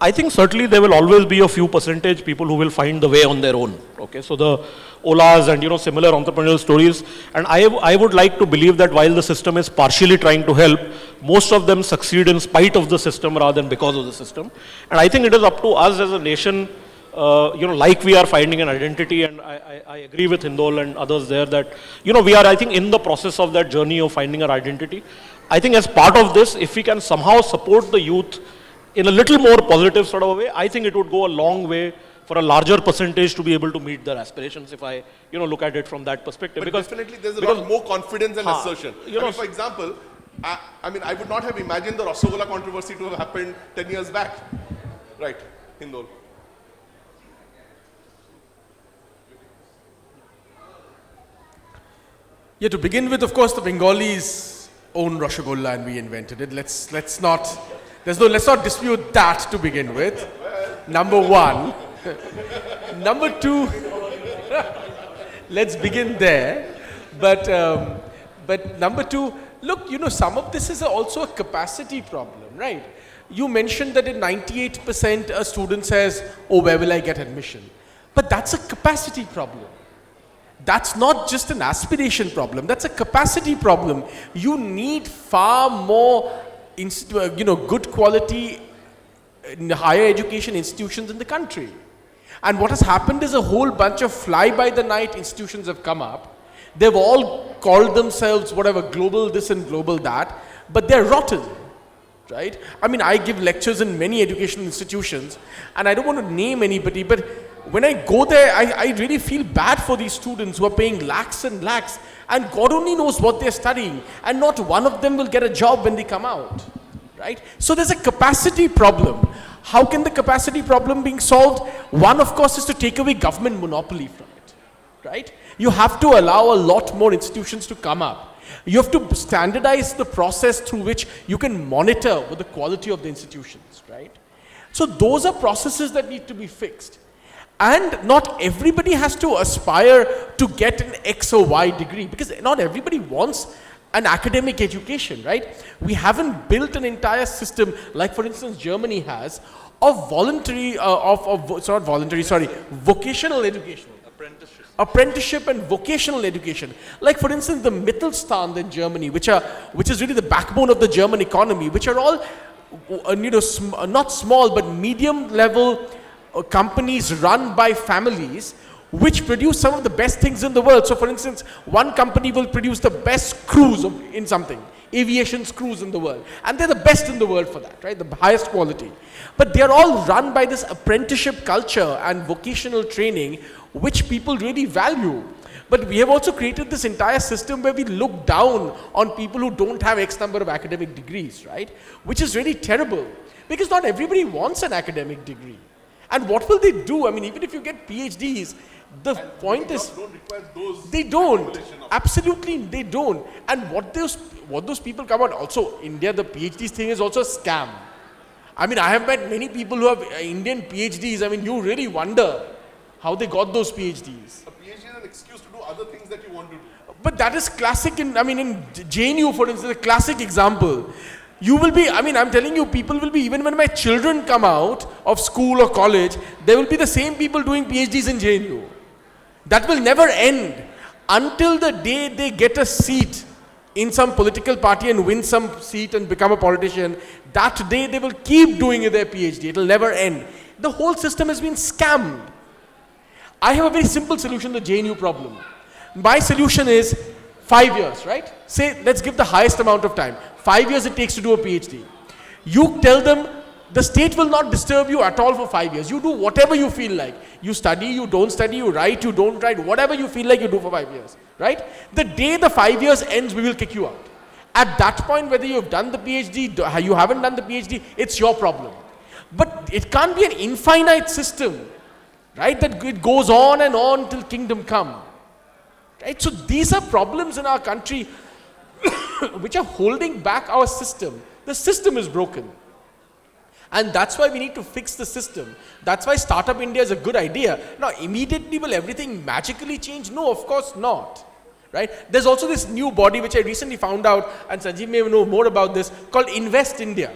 I think certainly there will always be a few percentage people who will find the way on their own. Okay, so the Olas and similar entrepreneurial stories, and I would like to believe that while the system is partially trying to help, most of them succeed in spite of the system rather than because of the system. And I think it is up to us as a nation, like we are finding an identity, and I agree with Hindol and others there that, we are, I think, in the process of that journey of finding our identity. I think as part of this, if we can somehow support the youth in a little more positive sort of a way, I think it would go a long way for a larger percentage to be able to meet their aspirations, if I, look at it from that perspective. But definitely there's a lot more confidence and assertion. For example, I would not have imagined the Rasagola controversy to have happened 10 years back. Right, Hindol. Yeah, to begin with, of course, the Bengalis own Rasgulla and we invented it. Let's not dispute that to begin with. Number one. Number two, let's begin there. But number two, look, some of this is also a capacity problem, right? You mentioned that in 98% a student says, "Oh, where will I get admission?" But that's a capacity problem. That's not just an aspiration problem. That's a capacity problem. You need far more, good quality higher education institutions in the country. And what has happened is a whole bunch of fly-by-the-night institutions have come up. They've all called themselves whatever, global this and global that, but they're rotten, right? I give lectures in many educational institutions, and I don't want to name anybody, but when I go there, I really feel bad for these students who are paying lakhs and lakhs, and God only knows what they're studying, and not one of them will get a job when they come out, right? So there's a capacity problem. How can the capacity problem be solved? One, of course, is to take away government monopoly from it, right? You have to allow a lot more institutions to come up. You have to standardize the process through which you can monitor the quality of the institutions, right? So those are processes that need to be fixed. And not everybody has to aspire to get an X or Y degree, because not everybody wants an academic education, right? We haven't built an entire system, like for instance Germany has, of vocational education. Apprenticeship and vocational education. Like for instance the Mittelstand in Germany, which is really the backbone of the German economy, which are all, not small but medium level companies run by families, which produce some of the best things in the world. So for instance, one company will produce the best crews in something, aviation crews in the world. And they're the best in the world for that, right? The highest quality. But they're all run by this apprenticeship culture and vocational training, which people really value. But we have also created this entire system where we look down on people who don't have X number of academic degrees, right? Which is really terrible, because not everybody wants an academic degree. And what will they do? Even if you get PhDs, the point is, they don't. Absolutely, they don't. And what those people come out, also India, the PhDs thing is also a scam. I have met many people who have Indian PhDs. You really wonder how they got those PhDs. A PhD is an excuse to do other things that you want to do. But that is classic in JNU, for instance, a classic example. You will be, I mean, I'm telling you, people will be, even when my children come out of school or college, there will be the same people doing PhDs in JNU. That will never end until the day they get a seat in some political party and win some seat and become a politician. That day they will keep doing their PhD. It will never end. The whole system has been scammed. I have a very simple solution to the JNU problem. My solution is 5 years, right? Say, let's give the highest amount of time. 5 years it takes to do a PhD. You tell them the state will not disturb you at all for 5 years. You do whatever you feel like. You study, you don't study, you write, you don't write, whatever you feel like you do for 5 years, right? The day the 5 years ends, we will kick you out. At that point, whether you've done the PhD, you haven't done the PhD, it's your problem. But it can't be an infinite system, right? That it goes on till kingdom come. Right? So these are problems in our country which are holding back our system. The system is broken. And that's why we need to fix the system. That's why Startup India is a good idea. Now, immediately will everything magically change? No, of course not. Right? There's also this new body which I recently found out, and Sanjeeb may know more about this, called Invest India.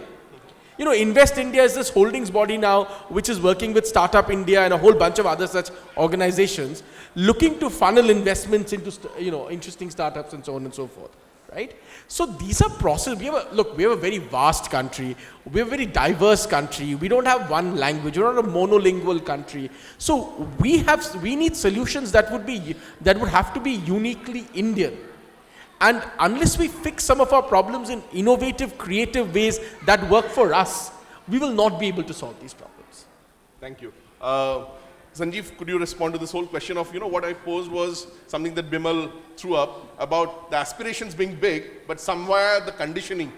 You know, Invest India is this holdings body now which is working with Startup India and a whole bunch of other such organizations looking to funnel investments into, interesting startups and so on and so forth. Right? So these are processes. We have a very vast country. We have a very diverse country. We don't have one language. We're not a monolingual country. So we need solutions that would have to be uniquely Indian. And unless we fix some of our problems in innovative, creative ways that work for us, we will not be able to solve these problems. Thank you. Sanjeev, could you respond to this whole question of, what I posed was something that Bimal threw up about the aspirations being big, but somewhere the conditioning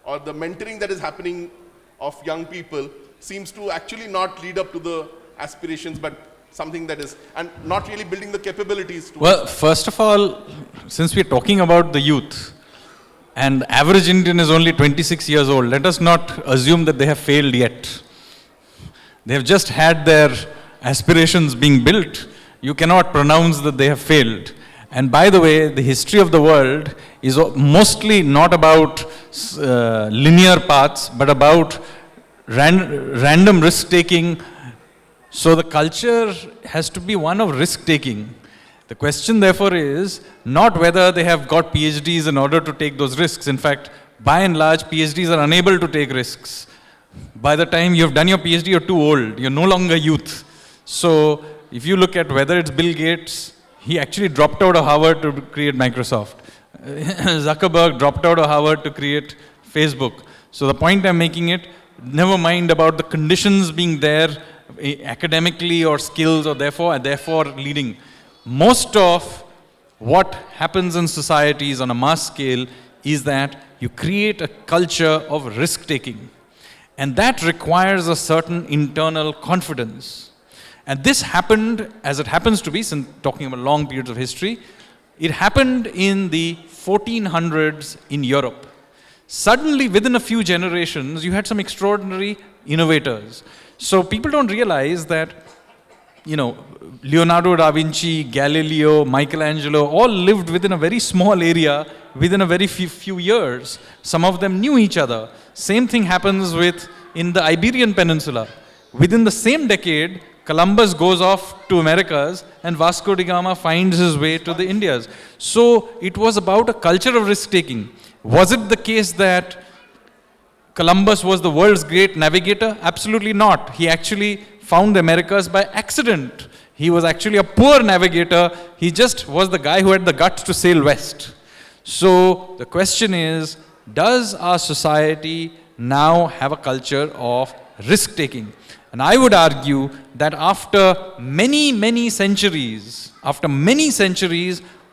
or the mentoring that is happening of young people seems to actually not lead up to the aspirations, but something that is, and not really building the capabilities to. Well, first of all, since we're talking about the youth, and average Indian is only 26 years old, let us not assume that they have failed yet. They have just had their aspirations being built. You cannot pronounce that they have failed. And by the way, the history of the world is mostly not about linear paths, but about random risk-taking. So the culture has to be one of risk-taking. The question therefore is not whether they have got PhDs in order to take those risks. In fact, by and large, PhDs are unable to take risks. By the time you've done your PhD, you're too old. You're no longer youth. So if you look at whether it's Bill Gates, he actually dropped out of Harvard to create Microsoft. Zuckerberg dropped out of Harvard to create Facebook. So the point I'm making it, never mind about the conditions being there academically or skills or therefore leading. Most of what happens in societies on a mass scale is that you create a culture of risk-taking. And that requires a certain internal confidence. And this happened, as it happens to be, since talking about long periods of history, it happened in the 1400s in Europe. Suddenly, within a few generations, you had some extraordinary innovators. So people don't realize that, Leonardo da Vinci, Galileo, Michelangelo, all lived within a very small area, within a very few years. Some of them knew each other. Same thing happens in the Iberian Peninsula. Within the same decade, Columbus goes off to Americas and Vasco da Gama finds his way to the Indias. So it was about a culture of risk-taking. Was it the case that Columbus was the world's great navigator? Absolutely not. He actually found the Americas by accident. He was actually a poor navigator. He just was the guy who had the guts to sail west. So the question is, does our society now have a culture of risk-taking? And I would argue that after many centuries,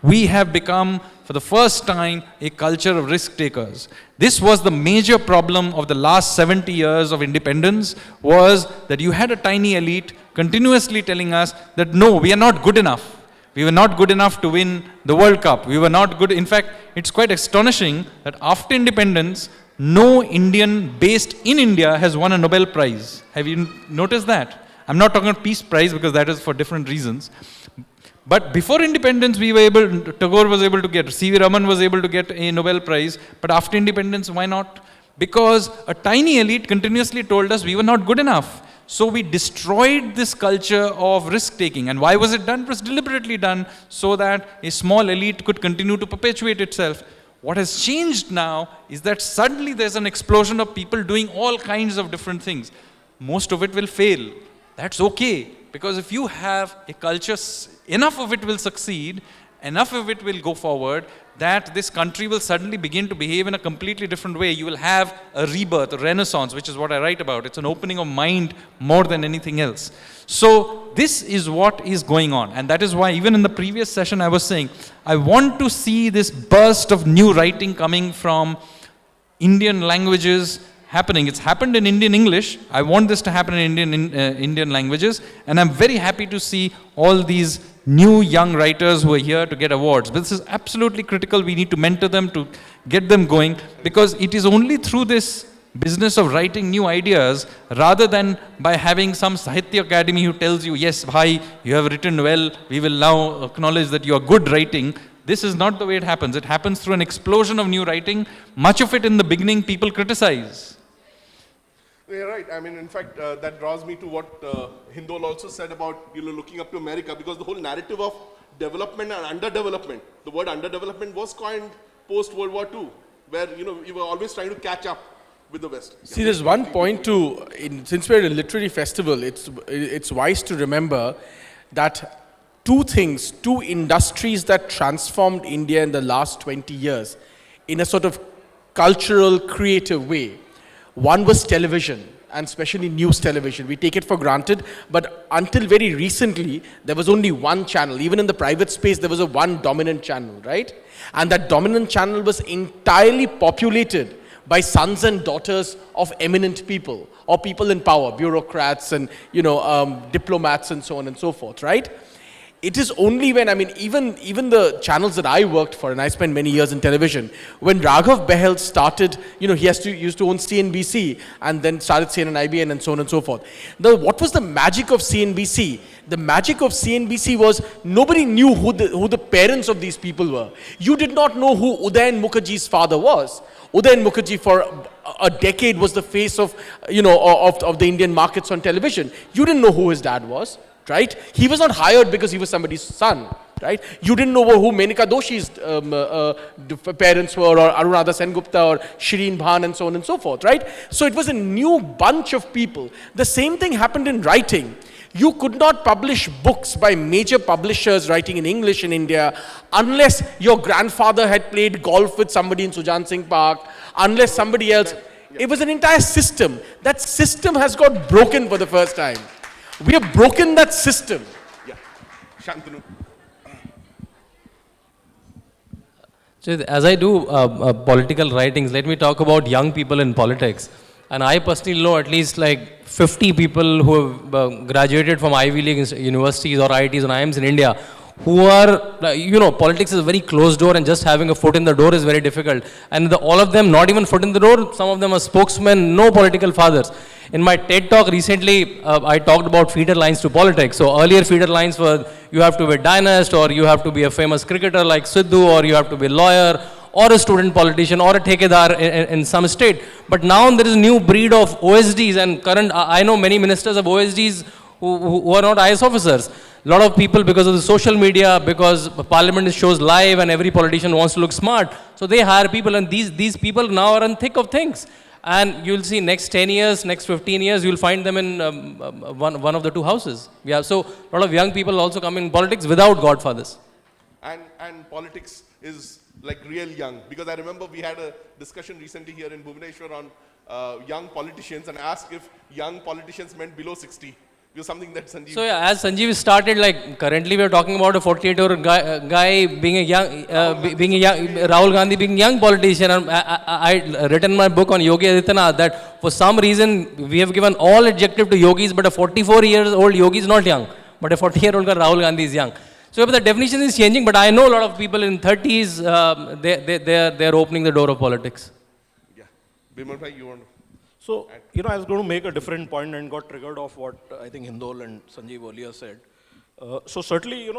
we have become, for the first time, a culture of risk-takers. This was the major problem of the last 70 years of independence, was that you had a tiny elite continuously telling us that no, we are not good enough. We were not good enough to win the World Cup. We were not good. In fact, it's quite astonishing that after independence, no Indian based in India has won a Nobel Prize. Have you noticed that? I'm not talking about Peace Prize because that is for different reasons. But before independence, Tagore was able to get, C.V. Raman was able to get a Nobel Prize. But after independence, why not? because a tiny elite continuously told us we were not good enough. So we destroyed this culture of risk-taking. And why was it done? It was deliberately done so that a small elite could continue to perpetuate itself. What has changed now is that suddenly there's an explosion of people doing all kinds of different things. Most of it will fail. That's okay, because if you have a culture, enough of it will succeed, enough of it will go forward, that this country will suddenly begin to behave in a completely different way. You will have a rebirth, a renaissance, which is what I write about. It's an opening of mind more than anything else. So this is what is going on. And that is why even in the previous session I was saying, I want to see this burst of new writing coming from Indian languages happening. It's happened in Indian English. I want this to happen in Indian languages. And I'm very happy to see all these new young writers who are here to get awards. But this is absolutely critical. We need to mentor them to get them going, because it is only through this business of writing new ideas, rather than by having some Sahitya Academy who tells you, yes, bhai, you have written well, we will now acknowledge that you are good writing. This is not the way it happens. It happens through an explosion of new writing. Much of it in the beginning people criticize. You're right. I mean, in fact, that draws me to what Hindol also said about, looking up to America, because the whole narrative of development and underdevelopment, the word underdevelopment was coined post-World War II, where, we were always trying to catch up with the West. See, there's one point too, since we're at a literary festival, it's wise to remember that two industries that transformed India in the last 20 years in a sort of cultural, creative way. One was television, and especially news television. We take it for granted, but until very recently, there was only one channel. Even in the private space, there was a one dominant channel, right? And that dominant channel was entirely populated by sons and daughters of eminent people, or people in power, bureaucrats and, diplomats and so on and so forth, right? It is only when, even the channels that I worked for, and I spent many years in television, when Raghav Behel started, he used to own CNBC, and then started CNN, IBN, and so on and so forth. What was the magic of CNBC? The magic of CNBC was nobody knew who the parents of these people were. You did not know who Udayan Mukherjee's father was. Udayan Mukherjee for a decade was the face of, of the Indian markets on television. You didn't know who his dad was. Right? He was not hired because he was somebody's son, right? You didn't know who Menika Doshi's parents were, or Anuradha Sengupta, or Shireen Bhan, and so on and so forth, right? So it was a new bunch of people. The same thing happened in writing. You could not publish books by major publishers writing in English in India unless your grandfather had played golf with somebody in Sujan Singh Park, unless somebody else. It was an entire system. That system has got broken for the first time. We have broken that system. Yeah. Santanu. So as I do political writings, let me talk about young people in politics. And I personally know at least like 50 people who have graduated from Ivy League universities or IITs or IIMs in India, who are, politics is a very closed door, and just having a foot in the door is very difficult. And all of them, not even foot in the door, some of them are spokesmen, no political fathers. In my TED talk recently, I talked about feeder lines to politics. So earlier feeder lines were, you have to be a dynast, or you have to be a famous cricketer like Sidhu, or you have to be a lawyer, or a student politician, or a thekedar in some state. But now there is a new breed of OSDs, and I know many ministers of OSDs who are not IS officers. A lot of people, because of the social media, because parliament shows live and every politician wants to look smart, so they hire people, and these people now are in thick of things. And you'll see next 10 years, next 15 years, you'll find them in one of the two houses. Yeah, so a lot of young people also come in politics without godfathers. And politics is like real young, because I remember we had a discussion recently here in Bhubaneswar on young politicians, and asked if young politicians meant below 60. It was something that Sanjeev... So yeah, as Sanjeev started, like currently we are talking about a 48-year-old guy being a young, Rahul Gandhi being a young politician. And I written my book on Yogi Adityanath that for some reason we have given all adjective to yogis, but a 44-year-old yogi is not young, but a 40-year-old Rahul Gandhi is young. So the definition is changing, but I know a lot of people in 30s, they are opening the door of politics. Yeah. Bimal bhai, you want to... So, I was going to make a different point and got triggered off what I think Hindol and Sanjeev earlier said. So certainly,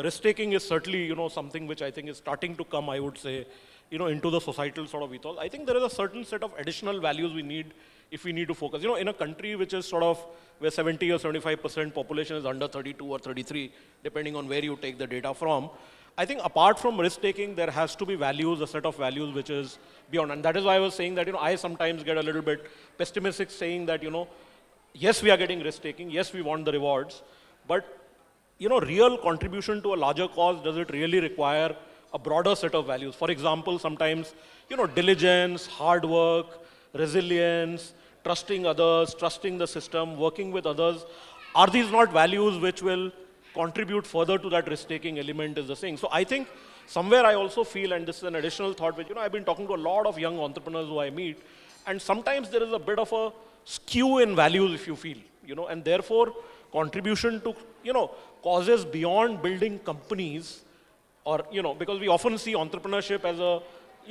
risk-taking is certainly, something which I think is starting to come, I would say, into the societal sort of ethos. I think there is a certain set of additional values we need if we need to focus. In a country which is sort of where 70 or 75% population is under 32 or 33, depending on where you take the data from, I think apart from risk-taking, there has to be values, a set of values which is beyond. And that is why I was saying that, I sometimes get a little bit pessimistic saying that, yes, we are getting risk-taking, yes, we want the rewards, but, real contribution to a larger cause, does it really require a broader set of values? For example, sometimes, diligence, hard work, resilience, trusting others, trusting the system, working with others, are these not values which will contribute further to that risk-taking element is the thing? So I think somewhere I also feel, and this is an additional thought, which, I've been talking to a lot of young entrepreneurs who I meet, and sometimes there is a bit of a skew in values, if you feel, and therefore contribution to, causes beyond building companies, or, because we often see entrepreneurship as a,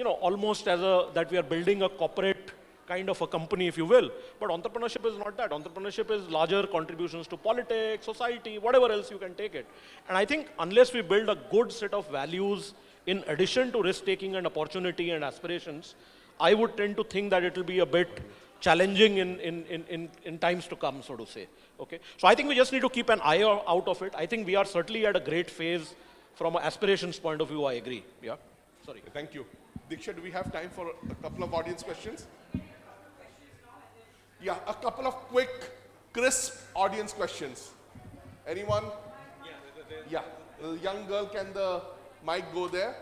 almost as a, that we are building a corporate kind of a company, if you will. But entrepreneurship is not that. Entrepreneurship is larger contributions to politics, society, whatever else you can take it. And I think unless we build a good set of values in addition to risk-taking and opportunity and aspirations, I would tend to think that it will be a bit challenging in times to come, so to say. Okay? So I think we just need to keep an eye out of it. I think we are certainly at a great phase from an aspirations point of view, I agree. Yeah? Sorry. Thank you. Diksha, do we have time for a couple of audience questions? Yeah, a couple of quick, crisp audience questions. Anyone? Yeah. The young girl, can the mic go there?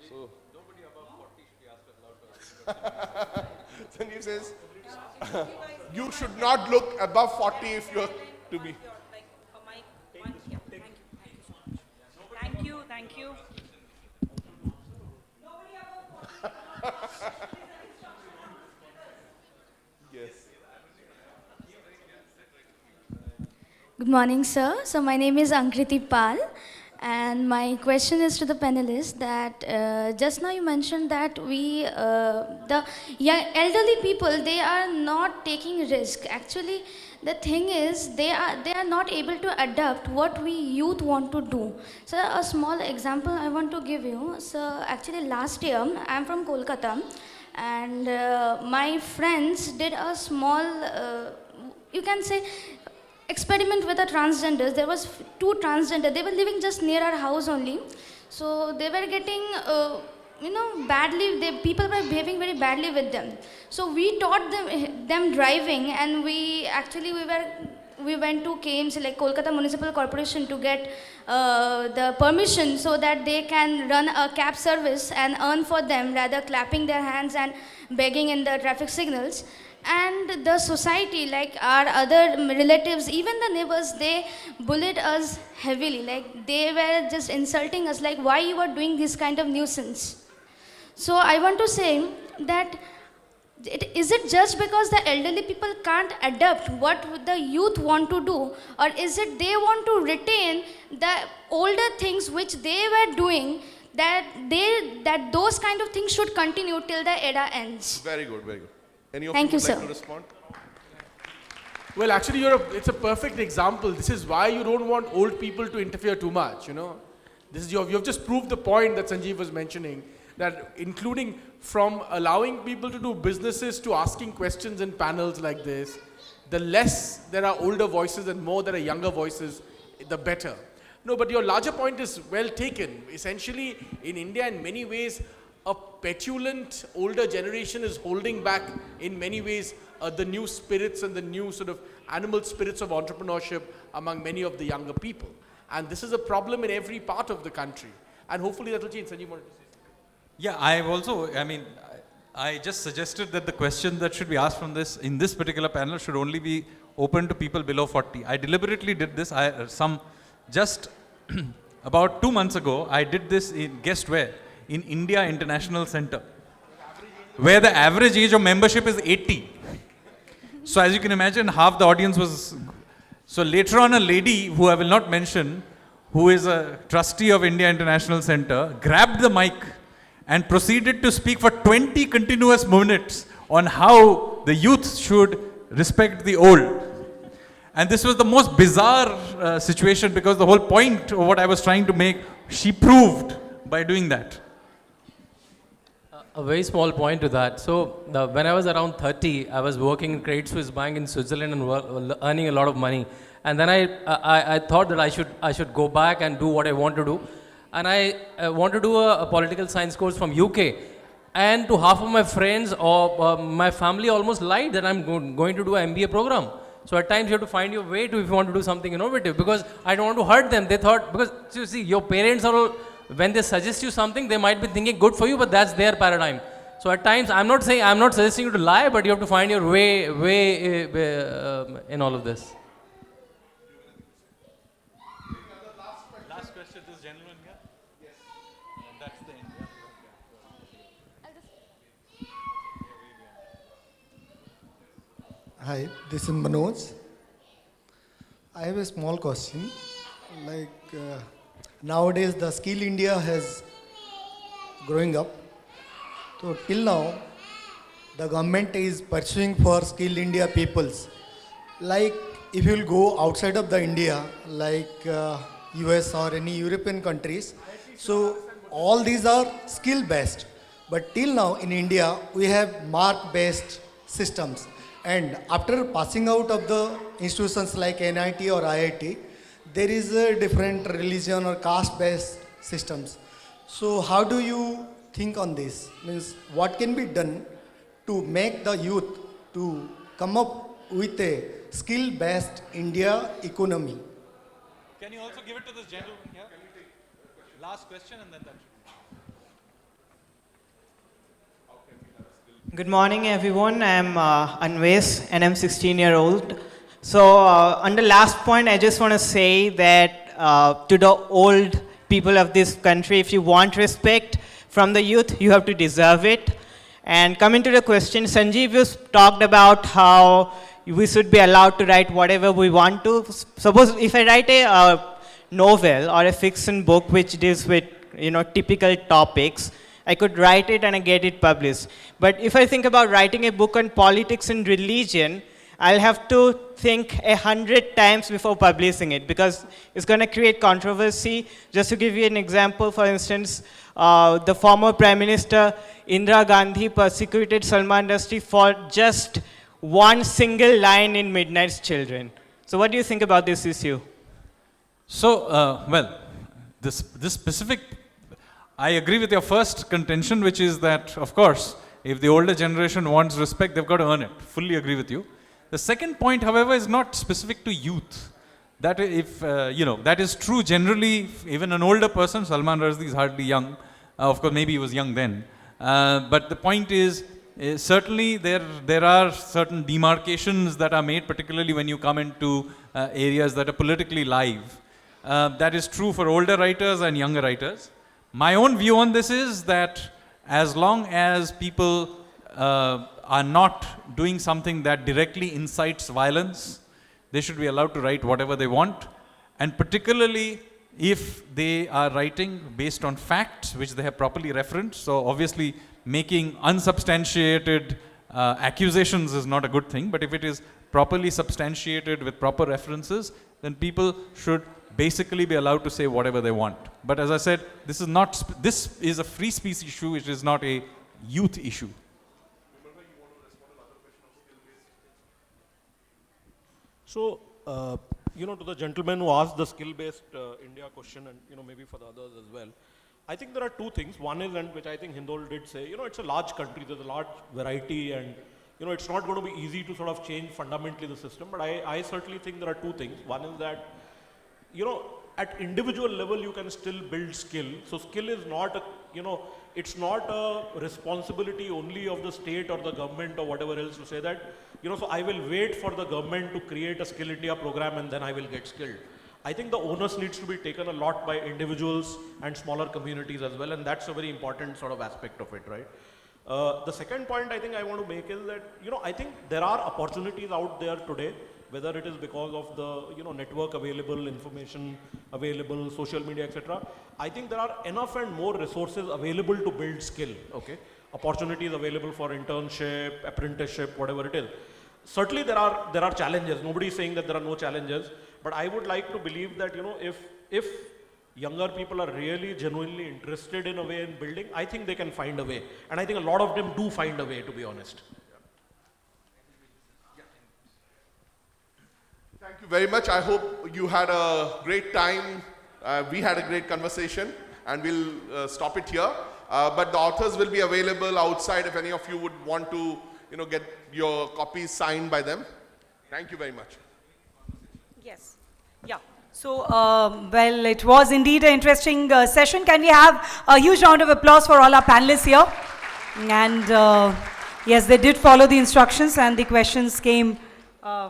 So, nobody above 40 should be asked. Sanjeev says, you should not look above 40 if you're to be. Thank you. Yes. Good morning, sir. So my name is Ankriti Pal, and my question is to the panelists that just now you mentioned that the elderly people, they are not taking risk. Actually, the thing is they are not able to adapt what we youth want to do. So a small example I want to give you. So actually last year, I'm from Kolkata, and my friends did a small, you can say, experiment with the transgenders. There was 2 transgender. They were living just near our house only. So they were getting, badly. People were behaving very badly with them. So we taught them driving, and we went to KMC, like Kolkata Municipal Corporation, to get the permission so that they can run a cab service and earn for them, rather clapping their hands and begging in the traffic signals. And the society, like our other relatives, even the neighbors, they bullied us heavily. Like they were just insulting us, like why you are doing this kind of nuisance. So I want to say that is it just because the elderly people can't adapt what the youth want to do, or is it they want to retain the older things which they were doing, that those kind of things should continue till the era ends? Very good, very good. Any of Thank you you, would like sir. to respond? Well, actually, it's a perfect example. This is why you don't want old people to interfere too much, This is you have just proved the point that Sanjeev was mentioning, that including from allowing people to do businesses to asking questions in panels like this, the less there are older voices and more there are younger voices, the better. No, but your larger point is well taken. Essentially, in India, in many ways, a petulant older generation is holding back, in many ways, the new spirits and the new sort of animal spirits of entrepreneurship among many of the younger people. And this is a problem in every part of the country. And hopefully that will change. Sanjeev wanted to say something. Yeah, I just suggested that the question that should be asked in this particular panel should only be open to people below 40. I deliberately did this. Just about 2 months ago, I did this guessed where? In India International Center, where the average age of membership is 80. So as you can imagine, half the audience was... So later on, a lady, who I will not mention, who is a trustee of India International Center, grabbed the mic and proceeded to speak for 20 continuous minutes on how the youth should respect the old. And this was the most bizarre situation because the whole point of what I was trying to make, she proved by doing that. A very small point to that. So when I was around 30, I was working in Credit Suisse Bank in Switzerland and earning a lot of money. And then I thought that I should go back and do what I want to do. And I want to do a political science course from UK. And to half of my friends or my family almost lied that I'm going to do an MBA program. So at times you have to find your way to if you want to do something innovative, because I don't want to hurt them. They thought, because you see, your parents are all, when they suggest you something, they might be thinking good for you, but that's their paradigm. So at times, I'm not suggesting you to lie, but you have to find your way in all of this. Last question, this gentleman here? Yes. That's the end. Hi, this is Manoj. I have a small question. Nowadays the Skill India has growing up. So till now, the government is pursuing for Skill India peoples. Like if you will go outside of the India, like US or any European countries, so all these are skill based. But till now in India, we have mark based systems. And after passing out of the institutions like NIT or IIT, there is a different religion or caste based systems. So how do you think on this? Means what can be done to make the youth to come up with a skill based India economy? Can you also give it to this gentleman here? Last question and then that. Good morning, everyone. I'm Anves and I'm 16-year-old. So on the last point, I just want to say that to the old people of this country, if you want respect from the youth, you have to deserve it. And coming to the question, Sanjeev, you talked about how we should be allowed to write whatever we want to. Suppose if I write a novel or a fiction book which deals with typical topics, I could write it and I get it published. But if I think about writing a book on politics and religion, I'll have to think 100 times before publishing it because it's going to create controversy. Just to give you an example, for instance, the former Prime Minister Indira Gandhi persecuted Salman Rushdie for just one single line in Midnight's Children. So what do you think about this issue? So, this specific, I agree with your first contention, which is that, of course, if the older generation wants respect, they've got to earn it. Fully agree with you. The second point, however, is not specific to youth. That if, that is true generally, even an older person, Salman Rushdie is hardly young. Of course, maybe he was young then. But the point is, certainly there are certain demarcations that are made, particularly when you come into areas that are politically live. That is true for older writers and younger writers. My own view on this is that as long as people are not doing something that directly incites violence, they should be allowed to write whatever they want. And particularly if they are writing based on facts which they have properly referenced. So obviously making unsubstantiated accusations is not a good thing, but if it is properly substantiated with proper references, then people should basically be allowed to say whatever they want. But as I said, this is a free speech issue, it is not a youth issue. So, to the gentleman who asked the skill-based India question and, maybe for the others as well, I think there are two things. One is, and which I think Hindol did say, it's a large country, there's a large variety and, it's not going to be easy to sort of change fundamentally the system. But I certainly think there are two things. One is that, at individual level, you can still build skill. So skill is not it's not a responsibility only of the state or the government or whatever else to say that, so I will wait for the government to create a Skill India program and then I will get skilled. I think the onus needs to be taken a lot by individuals and smaller communities as well, and that's a very important sort of aspect of it, right? The second point I think I want to make is that, I think there are opportunities out there today, whether it is because of the network available, information available, social media, etc. I think there are enough and more resources available to build skill, okay? Opportunities available for internship, apprenticeship, whatever it is. certainly there are challenges. Nobody is saying that there are no challenges, but I would like to believe that, you know, if younger people are really genuinely interested in a way in building, I think they can find a way. And I think a lot of them do find a way, to be honest. Thank you very much. I hope you had a great time. We had a great conversation, and we'll stop it here. But the authors will be available outside if any of you would want to, you know, get your copies signed by them. Thank you very much. Yes. Yeah. So, well, it was indeed an interesting session. Can we have a huge round of applause for all our panelists here? And yes, they did follow the instructions, and the questions came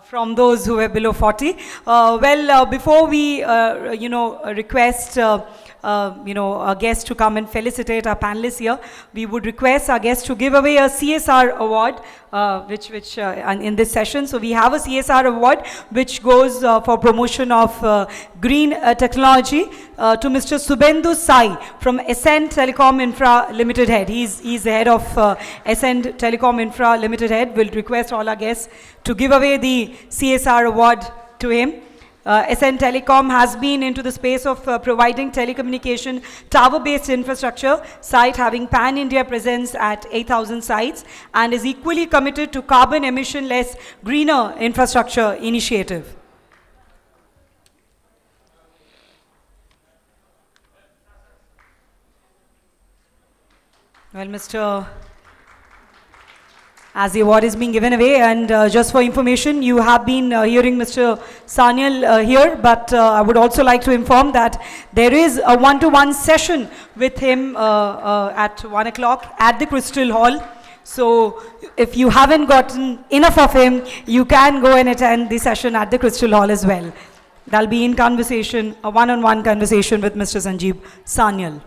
from those who were below 40. Before we, request, our guests to come and felicitate our panelists here, we would request our guests to give away a CSR award, which in this session. So we have a CSR award, which goes for promotion of green technology to Mr. Subendu Sai from Ascent Telecom Infra Limited Head. He's the head of Ascent Telecom Infra Limited Head. We'll request all our guests to give away the CSR award to him. Ascent Telecom has been into the space of providing telecommunication tower-based infrastructure, site having pan-India presence at 8,000 sites, and is equally committed to carbon emission-less greener infrastructure initiative. Well, as the award is being given away, and just for information, you have been hearing Mr. Sanyal here, but I would also like to inform that there is a one-to-one session with him at 1 o'clock at the Crystal Hall. So if you haven't gotten enough of him, you can go and attend the session at the Crystal Hall as well. That'll be in conversation, a one-on-one conversation with Mr. Sanjeeb Sanyal.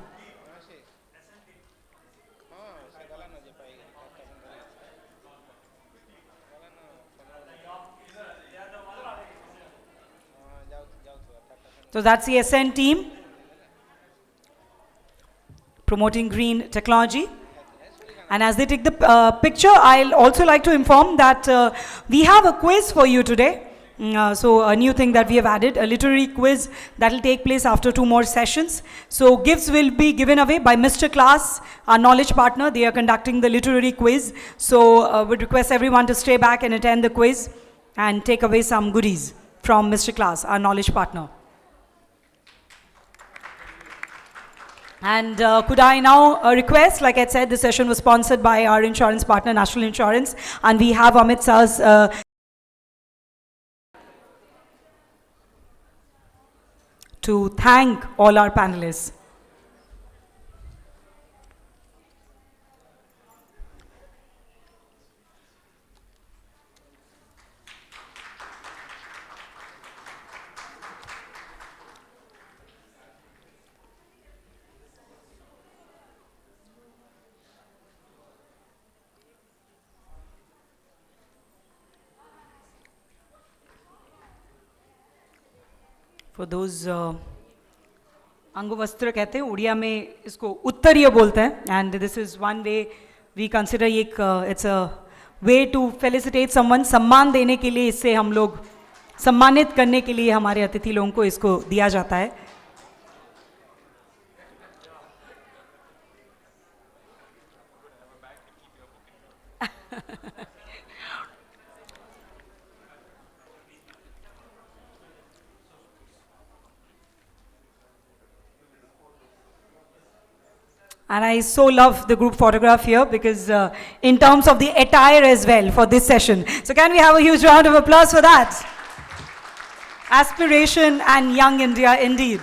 So that's the Ascent team promoting green technology. And as they take the picture, I'll also like to inform that we have a quiz for you today. So a new thing that we have added, a literary quiz that will take place after 2 more sessions. So gifts will be given away by Mr. Class, our knowledge partner. They are conducting the literary quiz. So we'd request everyone to stay back and attend the quiz and take away some goodies from Mr. Class, our knowledge partner. And could I now request, like I said, the session was sponsored by our insurance partner, National Insurance, and we have Amit Sah's to thank all our panelists. For those अंगवस्त्र कहते हैं, उड़िया में इसको उत्तरीय बोलते हैं, and this is one way we consider it's a way to felicitate someone, सम्मान देने के लिए इससे हम लोग सम्मानित करने के लिए हमारे अतिथि लोगों को इसको दिया जाता है. And I so love the group photograph here because in terms of the attire as well for this session. So can we have a huge round of applause for that? Aspiration and Young India indeed.